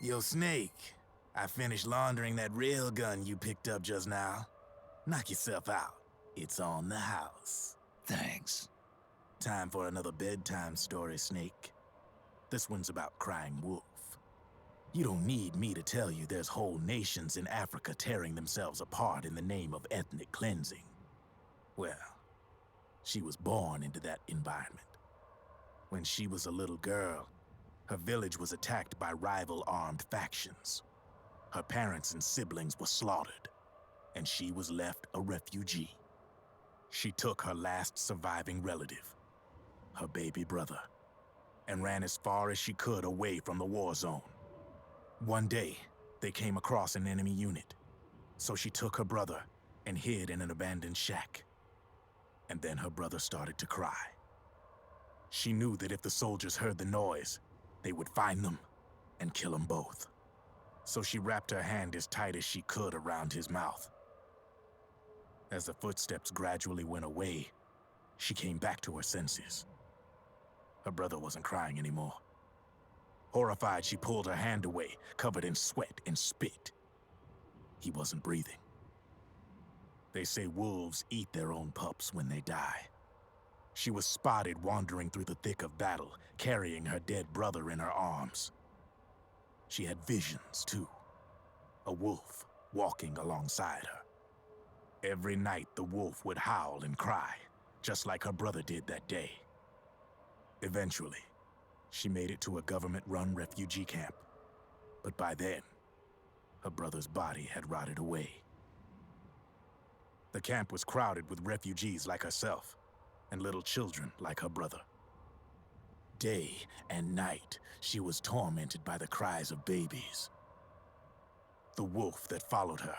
Yo, Snake, I finished laundering that railgun you picked up just now. Knock yourself out. It's on the house. Thanks. Time for another bedtime story, Snake. This one's about Crying Wolf. You don't need me to tell you there's whole nations in Africa tearing themselves apart in the name of ethnic cleansing. Well, she was born into that environment. When she was a little girl, her village was attacked by rival armed factions. Her parents and siblings were slaughtered, and she was left a refugee. She took her last surviving relative, her baby brother, and ran as far as she could away from the war zone. One day, they came across an enemy unit, so she took her brother and hid in an abandoned shack. And then her brother started to cry. She knew that if the soldiers heard the noise, they would find them and kill them both. So she wrapped her hand as tight as she could around his mouth. As the footsteps gradually went away, she came back to her senses. Her brother wasn't crying anymore. Horrified, she pulled her hand away, covered in sweat and spit. He wasn't breathing. They say wolves eat their own pups when they die. She was spotted wandering through the thick of battle, carrying her dead brother in her arms. She had visions, too. A wolf walking alongside her. Every night, the wolf would howl and cry, just like her brother did that day. Eventually, she made it to a government-run refugee camp. But by then, her brother's body had rotted away. The camp was crowded with refugees like herself, and little children like her brother. Day and night, she was tormented by the cries of babies. The wolf that followed her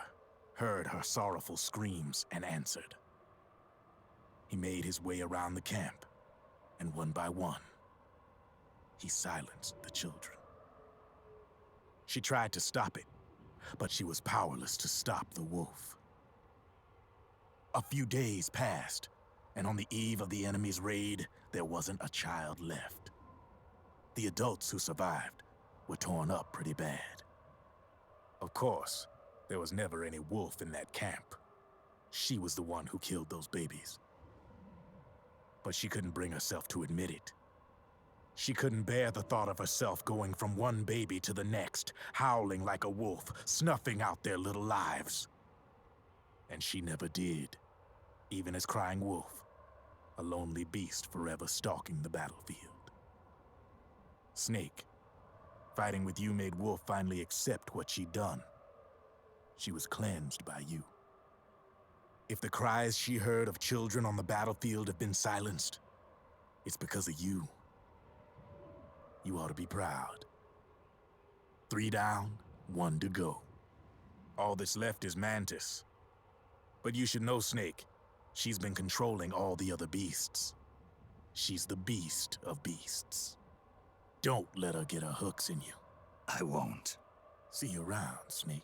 heard her sorrowful screams and answered. He made his way around the camp, and one by one, he silenced the children. She tried to stop it, but she was powerless to stop the wolf. A few days passed, and on the eve of the enemy's raid, there wasn't a child left. The adults who survived were torn up pretty bad. Of course, there was never any wolf in that camp. She was the one who killed those babies. But she couldn't bring herself to admit it. She couldn't bear the thought of herself going from one baby to the next, howling like a wolf, snuffing out their little lives. And she never did, even as Crying Wolf, a lonely beast forever stalking the battlefield. Snake, fighting with you made Wolf finally accept what she'd done. She was cleansed by you. If the cries she heard of children on the battlefield have been silenced, it's because of you. You ought to be proud. 3 down, 1 to go. All that's left is Mantis. But you should know, Snake, she's been controlling all the other beasts. She's the beast of beasts. Don't let her get her hooks in you. I won't. See you around, Snake.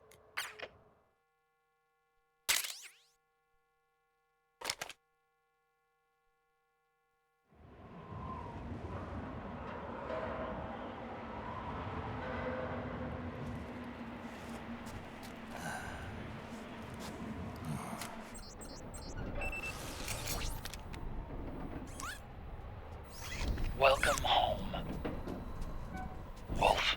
Welcome home, Wolf.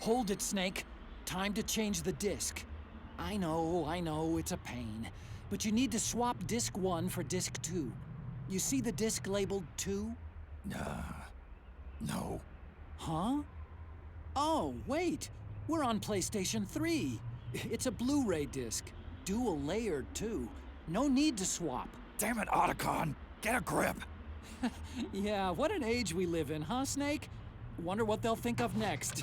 Hold it, Snake. Time to change the disc. I know, it's a pain. But you need to swap disc 1 for disc 2. You see the disc labeled 2? No. Huh? Oh, wait. We're on PlayStation 3. It's a Blu-ray disc. Dual layered, too. No need to swap. Damn it, Otacon! Get a grip! Yeah, what an age we live in, huh, Snake? Wonder what they'll think of next.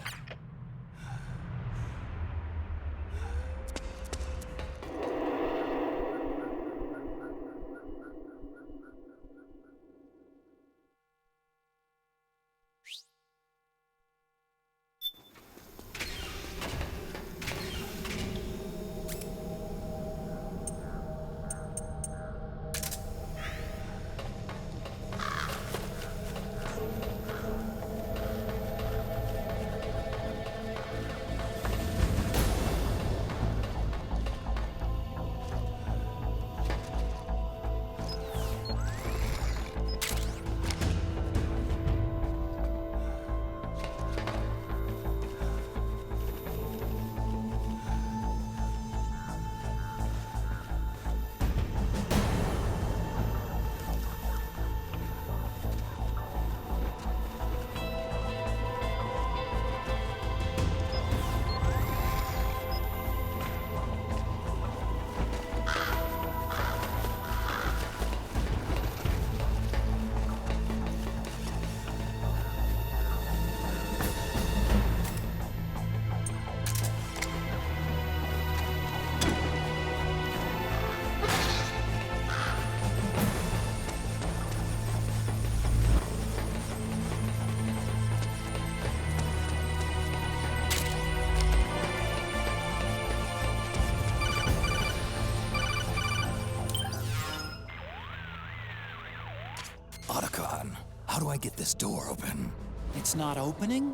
Otacon, how do I get this door open? It's not opening?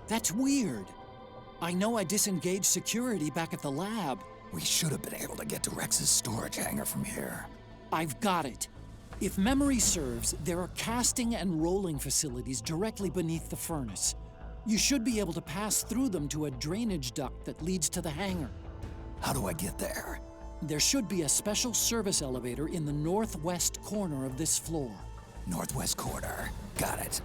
That's weird. I know I disengaged security back at the lab. We should have been able to get to Rex's storage hangar from here. I've got it. If memory serves, there are casting and rolling facilities directly beneath the furnace. You should be able to pass through them to a drainage duct that leads to the hangar. How do I get there? There should be a special service elevator in the northwest corner of this floor. Northwest corner. Got it.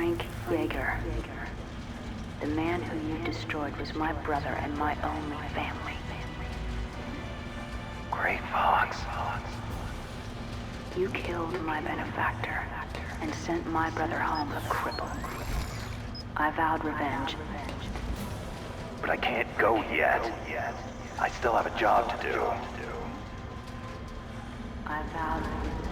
Frank Yeager. The man who you destroyed was my brother and my only family. Great Fox. You killed my benefactor and sent my brother home a cripple. I vowed revenge. But I can't go yet. I still have a job to do. I vowed revenge.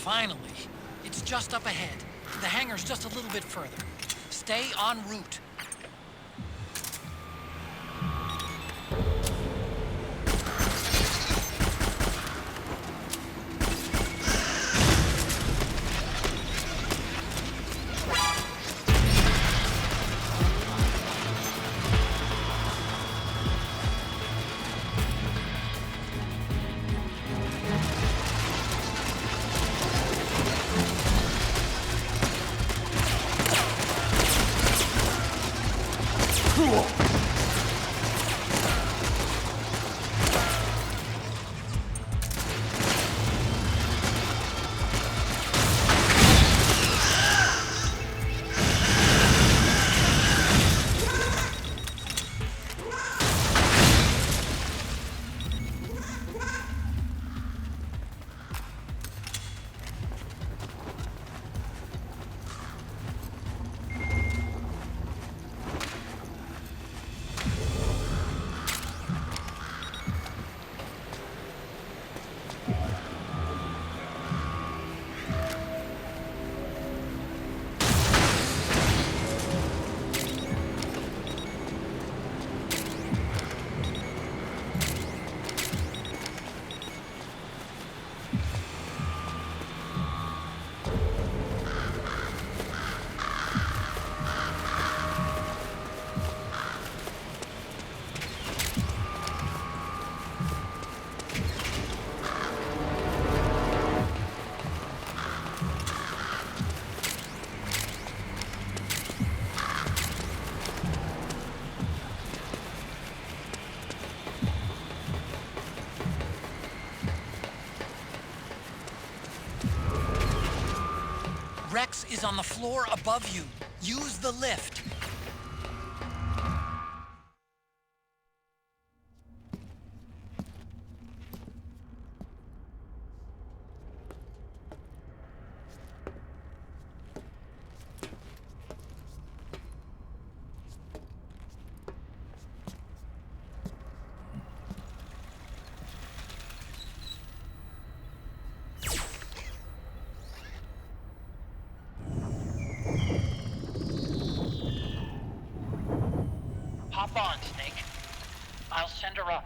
Finally. It's just up ahead. The hangar's just a little bit further. Stay en route. is on the floor above you. Use the lift. Hop on, Snake. I'll send her up.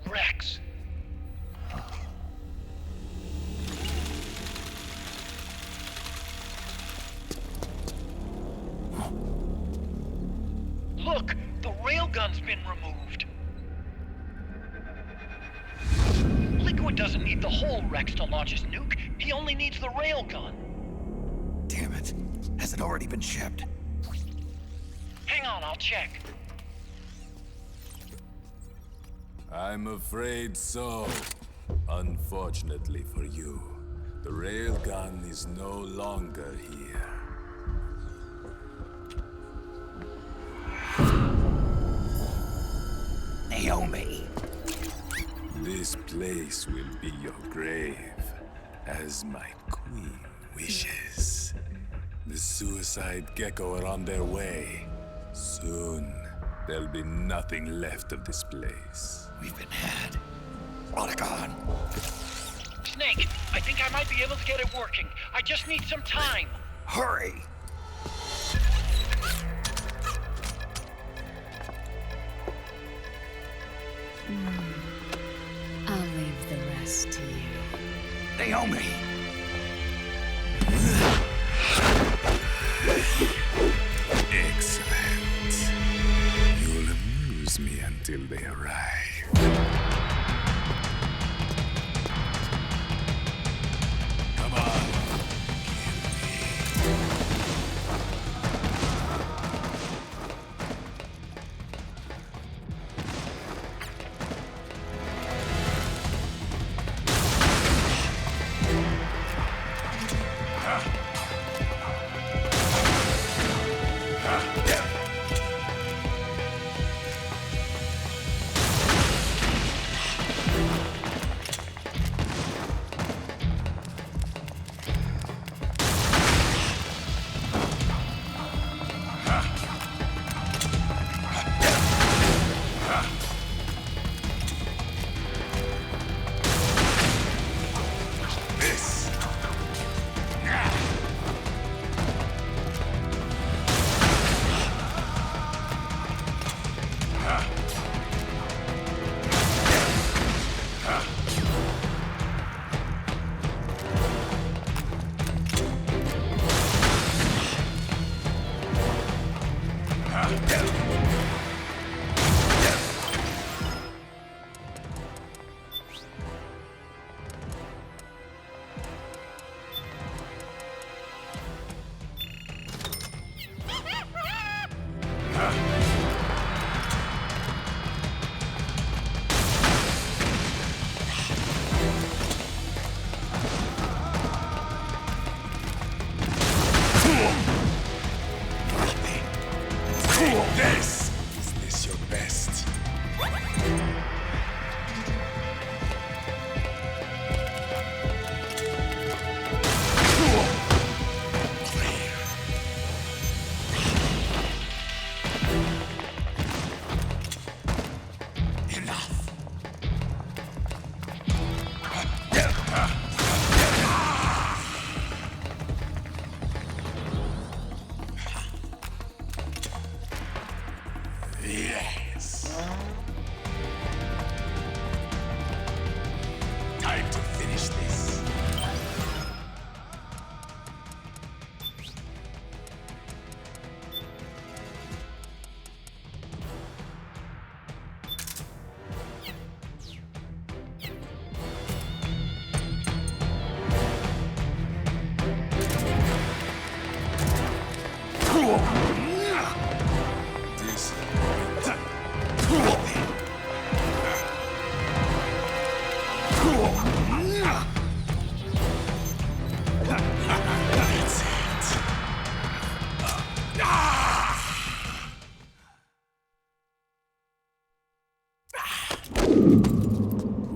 Rex. Look, the railgun's been removed. Liquid doesn't need the whole Rex to launch his nuke. He only needs the railgun. Damn it. Has it already been shipped? Hang on, I'll check. I'm afraid so. Unfortunately for you, the railgun is no longer here. Naomi. This place will be your grave, as my queen wishes. The suicide gecko are on their way. Soon, there'll be nothing left of this place. We've been had. Rodigon. Snake, I think I might be able to get it working. I just need some time. Hurry! I'll leave the rest to you. Naomi! Excellent. You'll amuse me until they arrive. Come on. Yes. Time to finish this.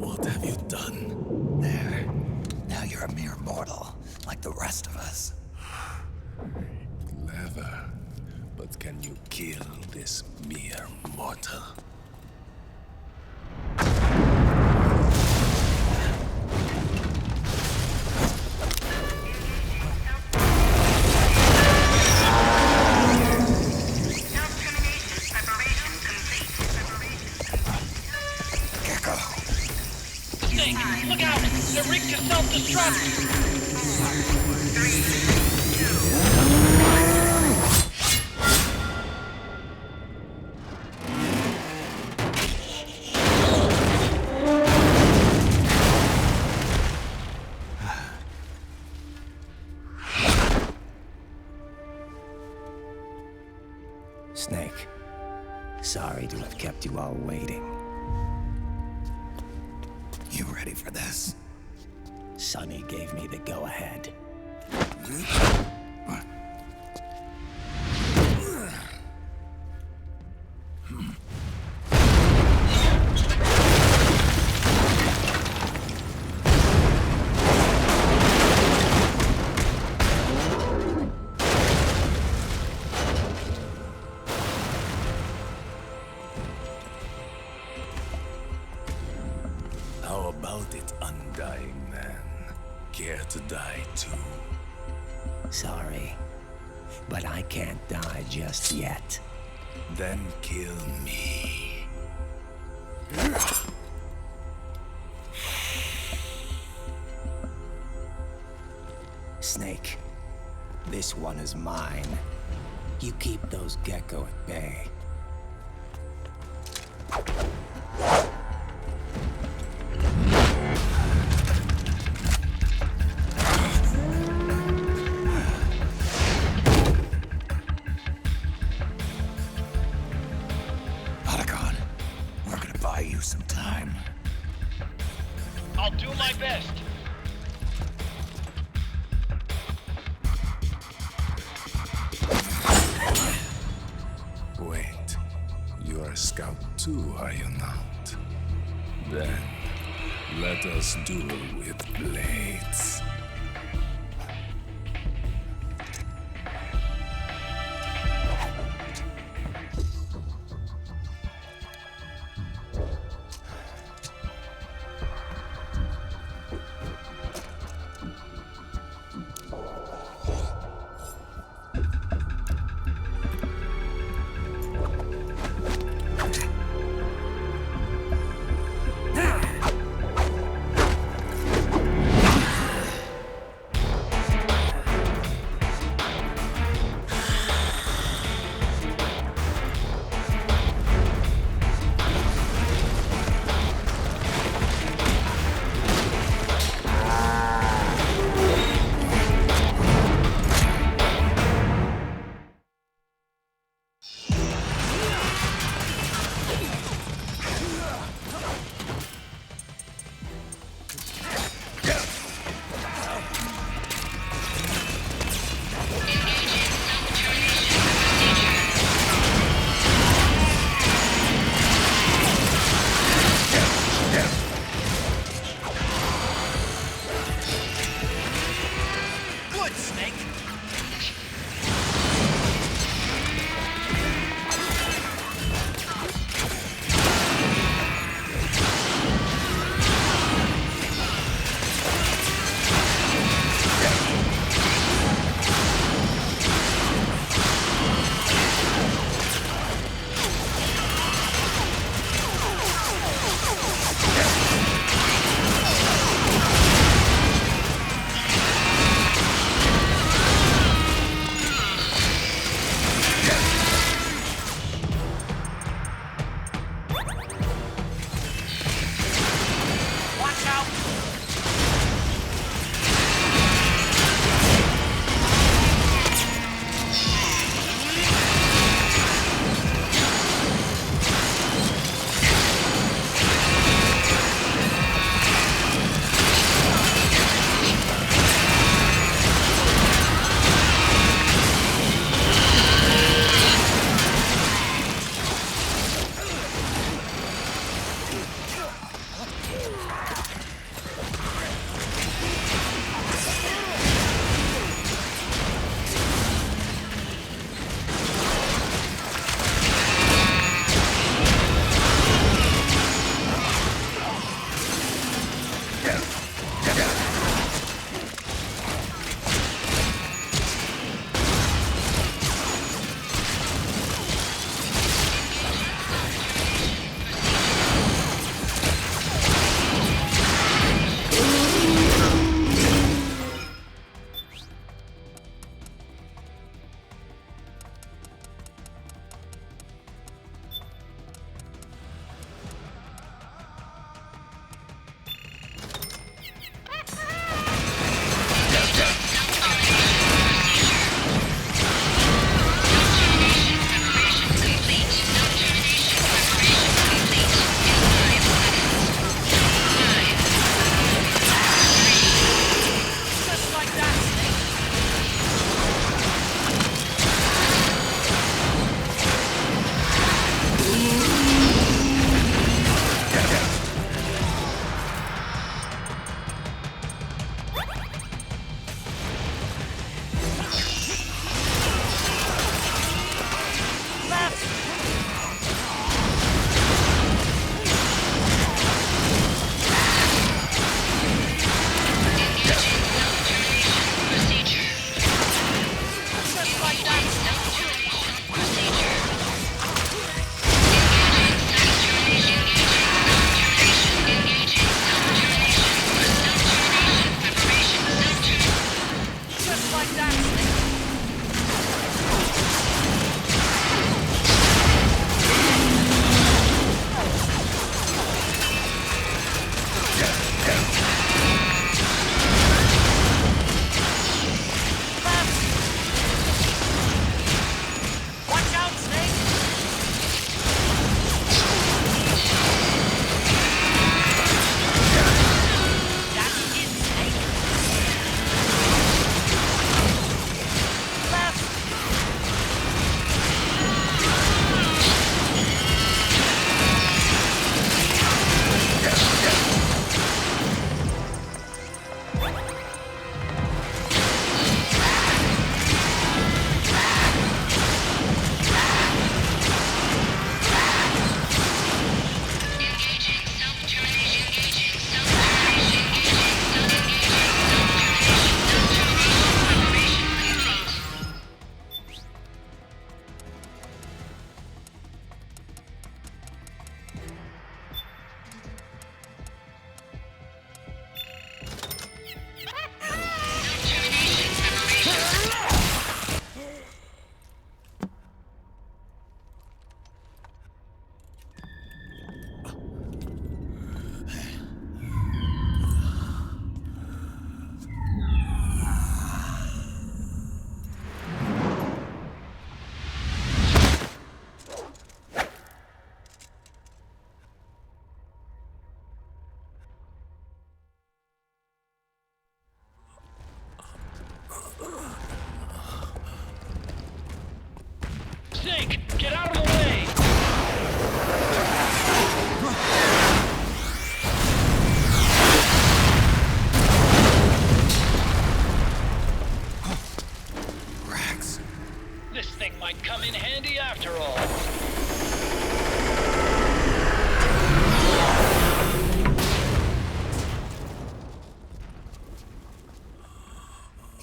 What have you done? There. Now you're a mere mortal, like the rest of us. Clever. But can you kill this mere mortal? Look out! They're rigged to self-destruct! Snake, sorry to have kept you all waiting. You ready for this? Sonny gave me the go-ahead. How about it, undying man? Care to die too? Sorry, but I can't die just yet. Then kill me. Snake, this one is mine. You keep those gecko at bay. Otacon, we're gonna buy you some time. I'll do my best. Wait, you are a scout too, are you not? Then, let us duel with blades.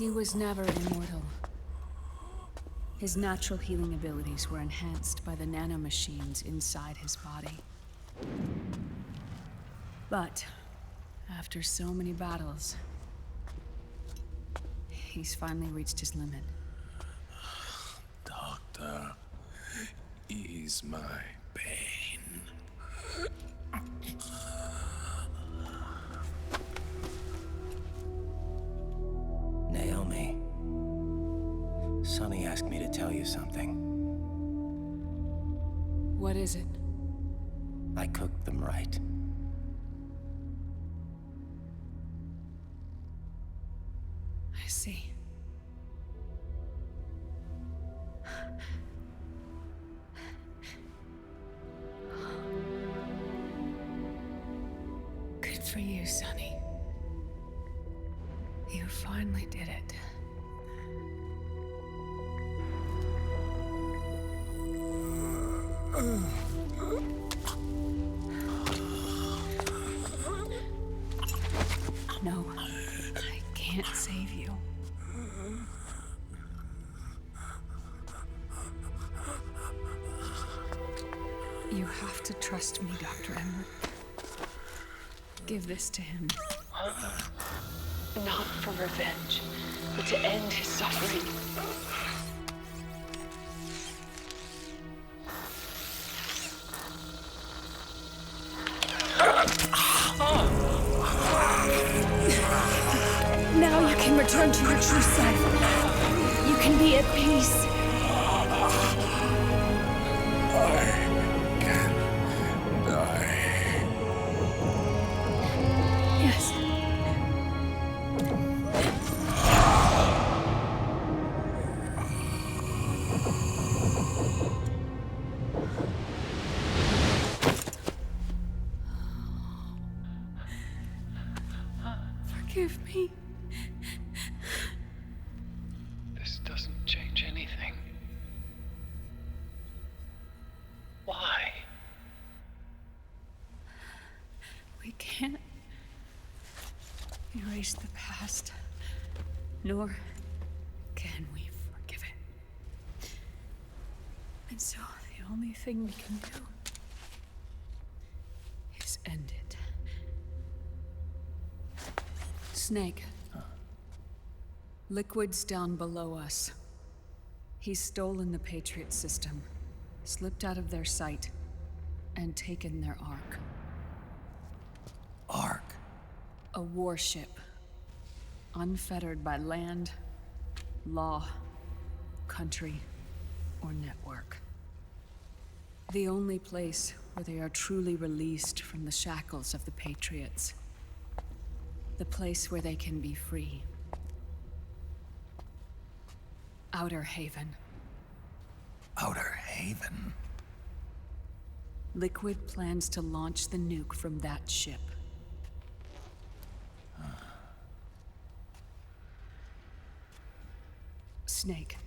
He was never immortal. His natural healing abilities were enhanced by the nanomachines inside his body. But after so many battles, he's finally reached his limit. Doctor, ease my pain. Naomi, Sonny asked me to tell you something. What is it? I cooked them right. I see. Good for you, Sonny. You finally did it. No, I can't save you. You have to trust me, Dr. Emmer. Give this to him. Not for revenge, but to end his suffering. Now you can return to your true self. You can be at peace. I can die. Yes. Forgive me. This doesn't change anything. Why? We can't erase the past, nor can we forgive it. And so the only thing we can do is end it. Snake. Liquid's down below us. He's stolen the Patriot system, slipped out of their sight, and taken their Ark. Ark? A warship. Unfettered by land, law, country, or network. The only place where they are truly released from the shackles of the Patriots. The place where they can be free. Outer Haven. Outer Haven? Liquid plans to launch the nuke from that ship. Snake.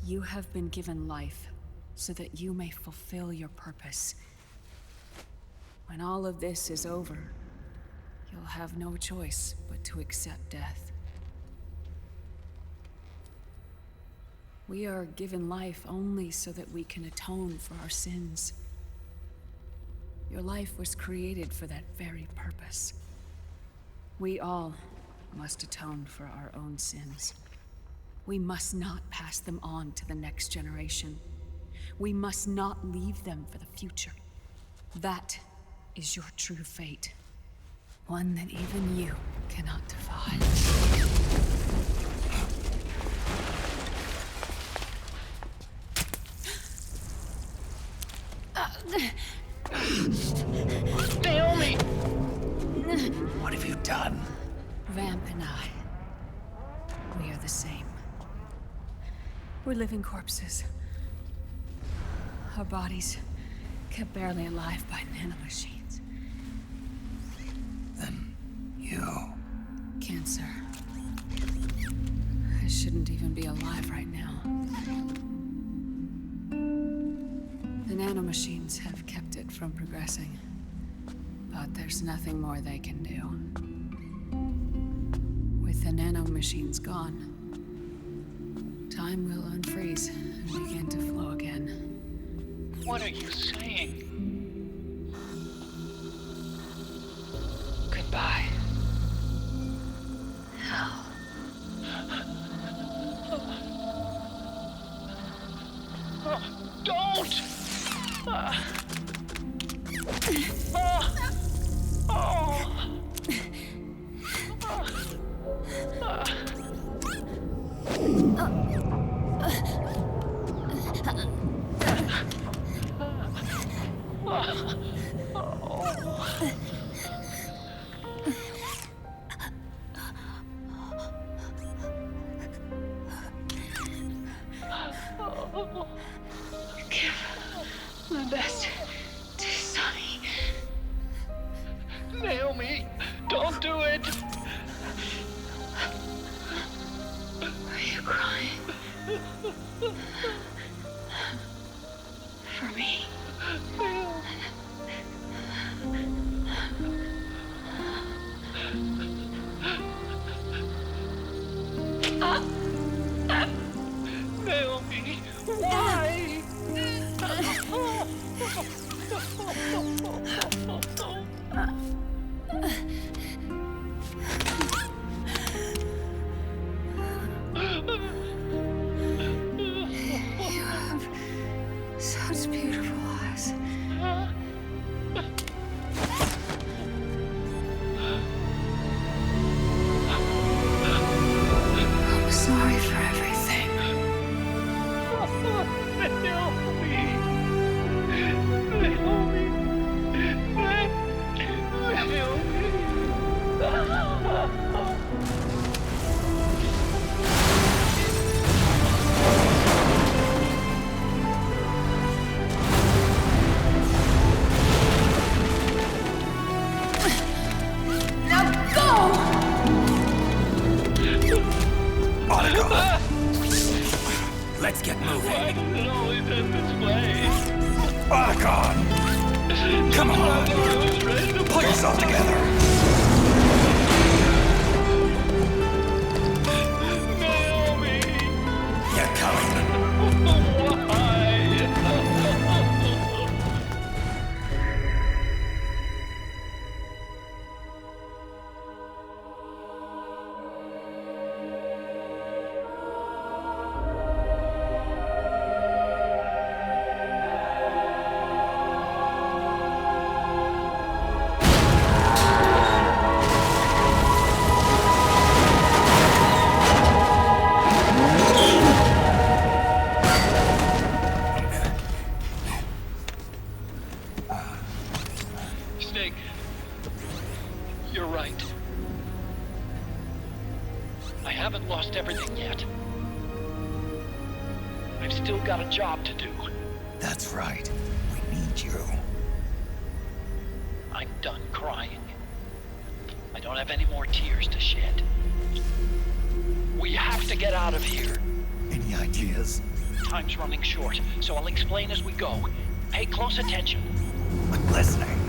You have been given life so that you may fulfill your purpose. When all of this is over, you'll have no choice but to accept death. We are given life only so that we can atone for our sins. Your life was created for that very purpose. We all must atone for our own sins. We must not pass them on to the next generation. We must not leave them for the future. That is your true fate. One that even you cannot defy. Naomi! What have you done? Vamp and I, we are the same. We're living corpses. Our bodies kept barely alive by nanomachines. Then you... Cancer. I shouldn't even be alive right now. The nanomachines have kept it from progressing, but there's nothing more they can do. With the nanomachines gone, time will unfreeze and begin to flow again. What are you saying? Goodbye. Hell. Don't! Give my best to Sonny. Naomi, don't do it! Are you crying? For me? Naomi, why? You have such beautiful eyes. I'm sorry for everything. Let's get moving. Why does it always end this way? Otacon! Come on! Pull yourself together! Naomi! Get coming! Why? Snake, you're right. I haven't lost everything yet. I've still got a job to do. That's right. We need you. I'm done crying. I don't have any more tears to shed. We have to get out of here. Any ideas? Time's running short, so I'll explain as we go. Pay close attention. I'm listening.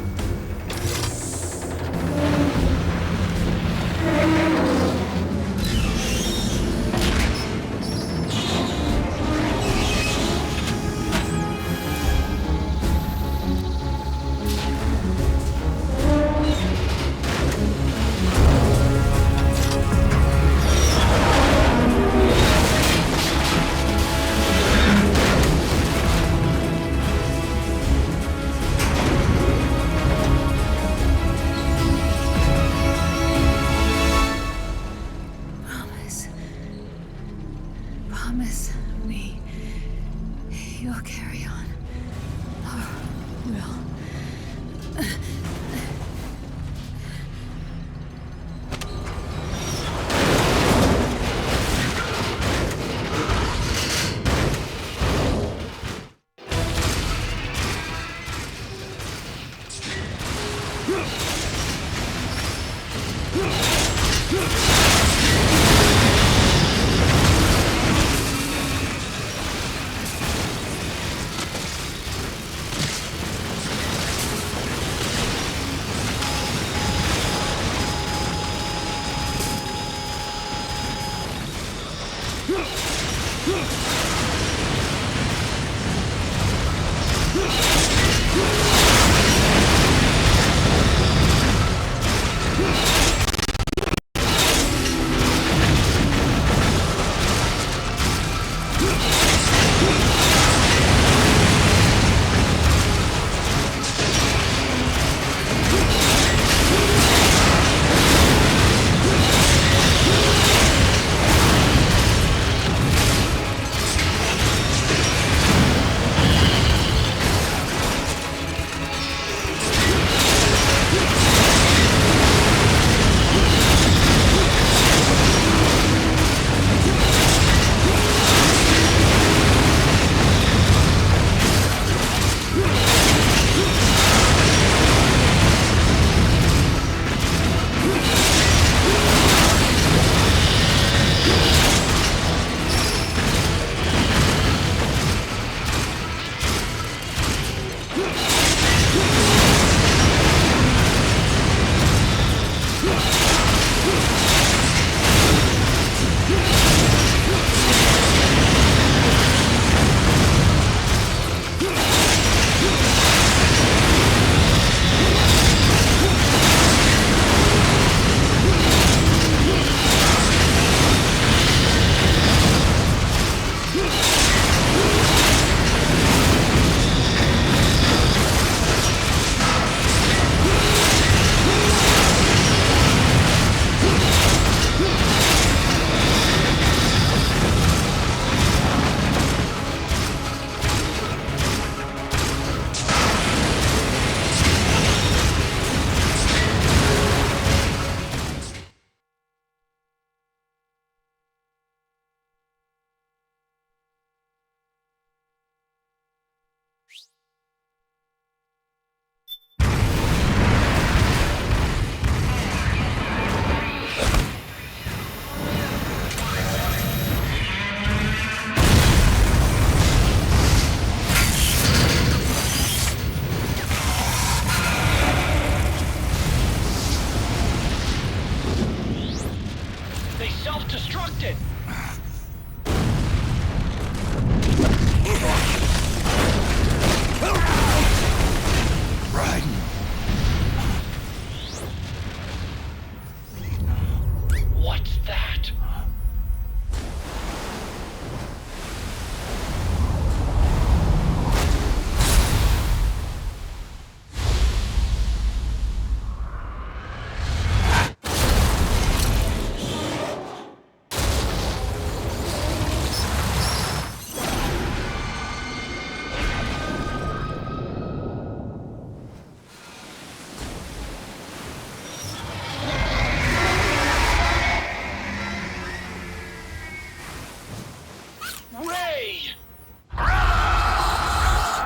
Self-destructed! Raiden. What's that?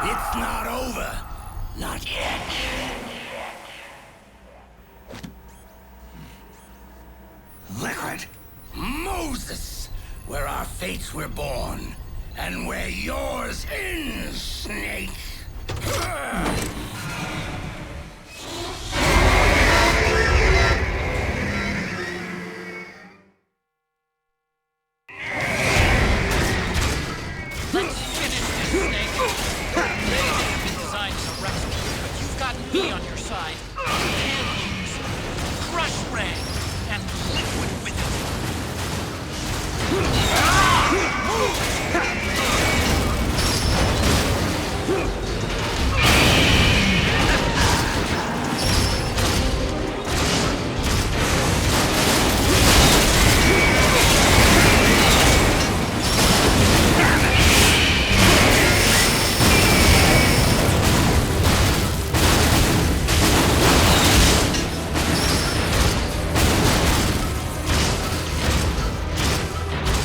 It's not over. Not yet. Liquid. Moses, where our fates were born, and where yours ends, Snake. Let's finish this, Snake. They may have been designed as a rescue, but you've got me on your side. You can't lose. Crush Ray, and Liquid with it.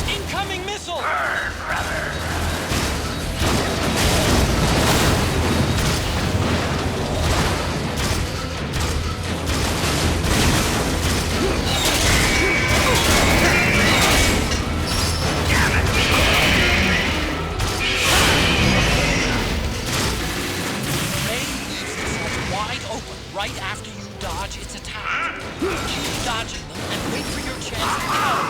Incoming missile! Wide open right after you dodge its attack. Keep dodging them and wait for your chance to power.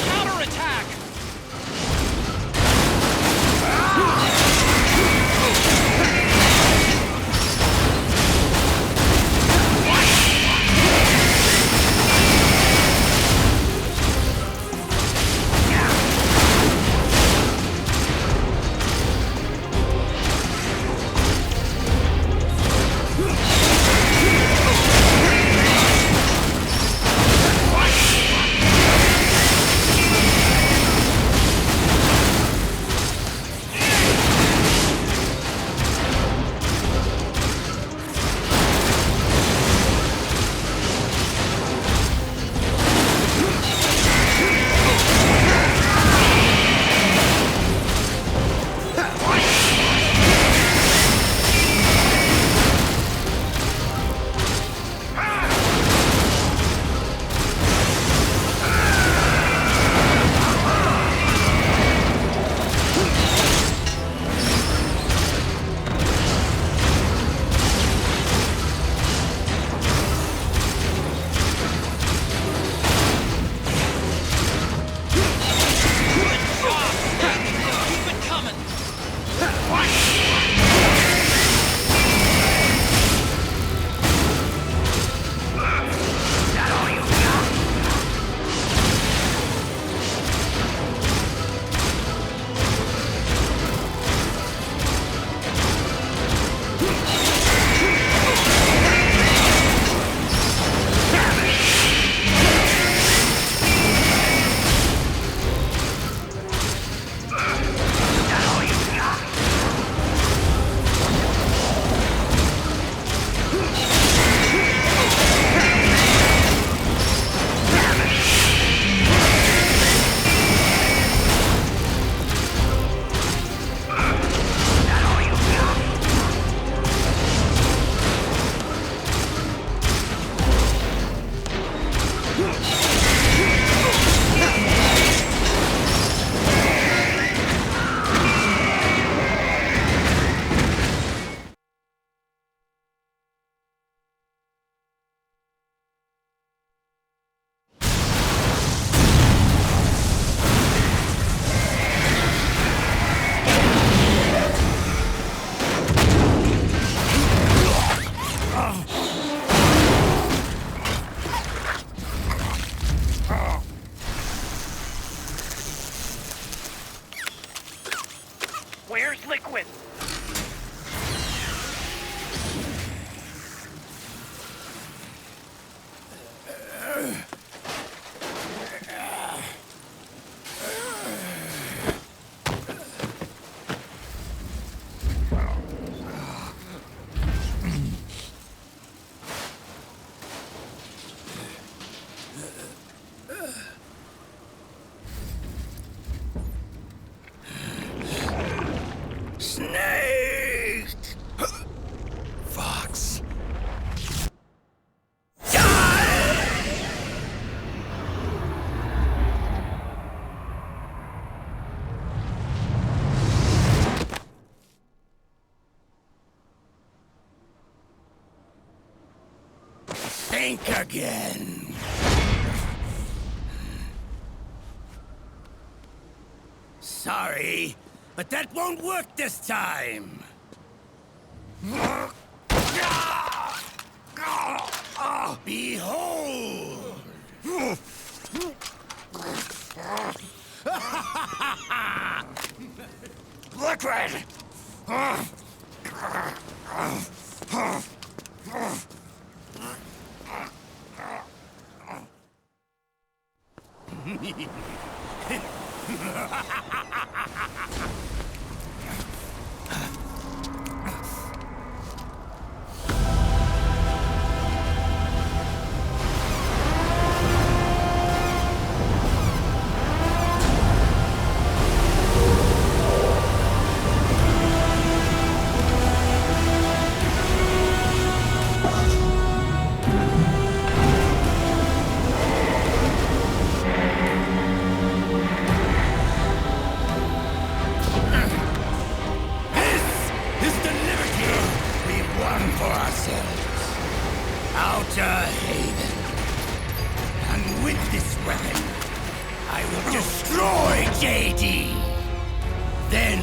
Counterattack! liquid! Snake! Fox. Think again. Sorry, but that won't work this time. Behold! Liquid! Outer Haven. And with this weapon, I will destroy JD. Then,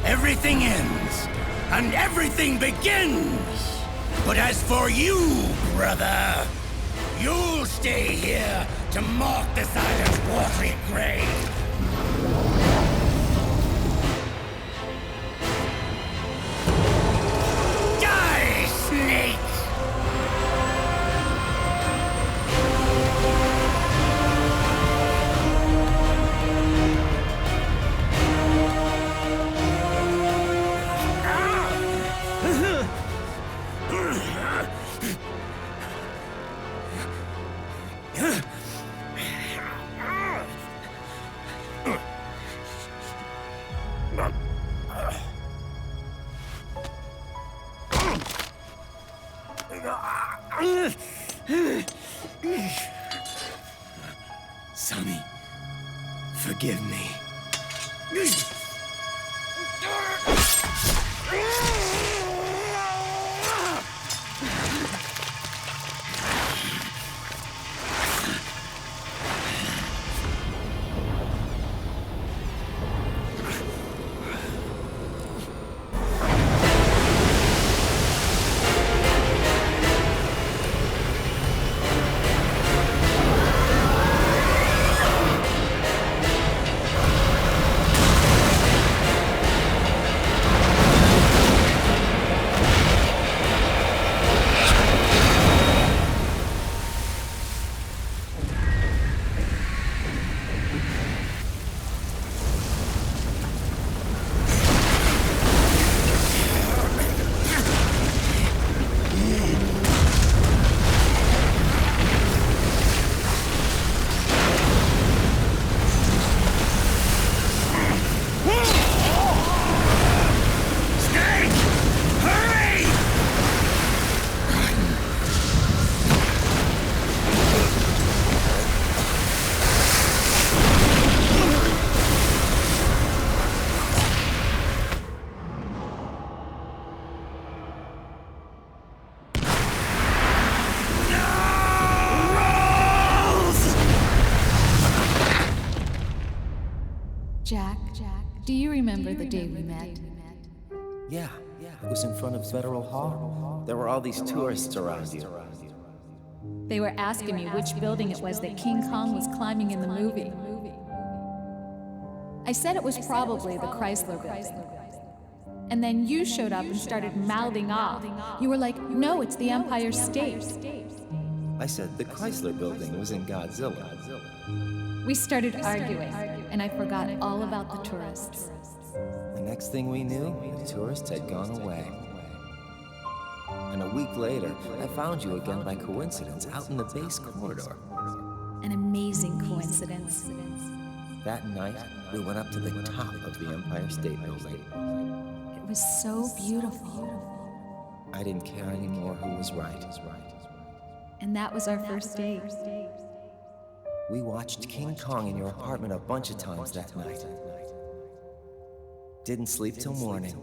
everything ends, and everything begins. But as for you, brother, you'll stay here to mark this island's watery grave. Die, Snake! Sonny, forgive me. Jack, do you remember the day we met? Yeah, it was in front of Federal Hall. There were all these tourists around you. They were asking me which building it was that King Kong was climbing in the movie. I said it was probably the Chrysler building. And then you showed up and started mouthing off. You were like, no, it's the Empire State. I said the Chrysler Building was in Godzilla. We started arguing, and I forgot all about the tourists. The next thing we knew, the tourists had gone away. And a week later, I found you again by coincidence out in the base corridor. An amazing coincidence. That night, we went up to the top of the Empire State Building. It was so beautiful. I didn't care anymore who was right. And that was our first date. We watched King Kong in your apartment a bunch of times that night. Didn't sleep till morning.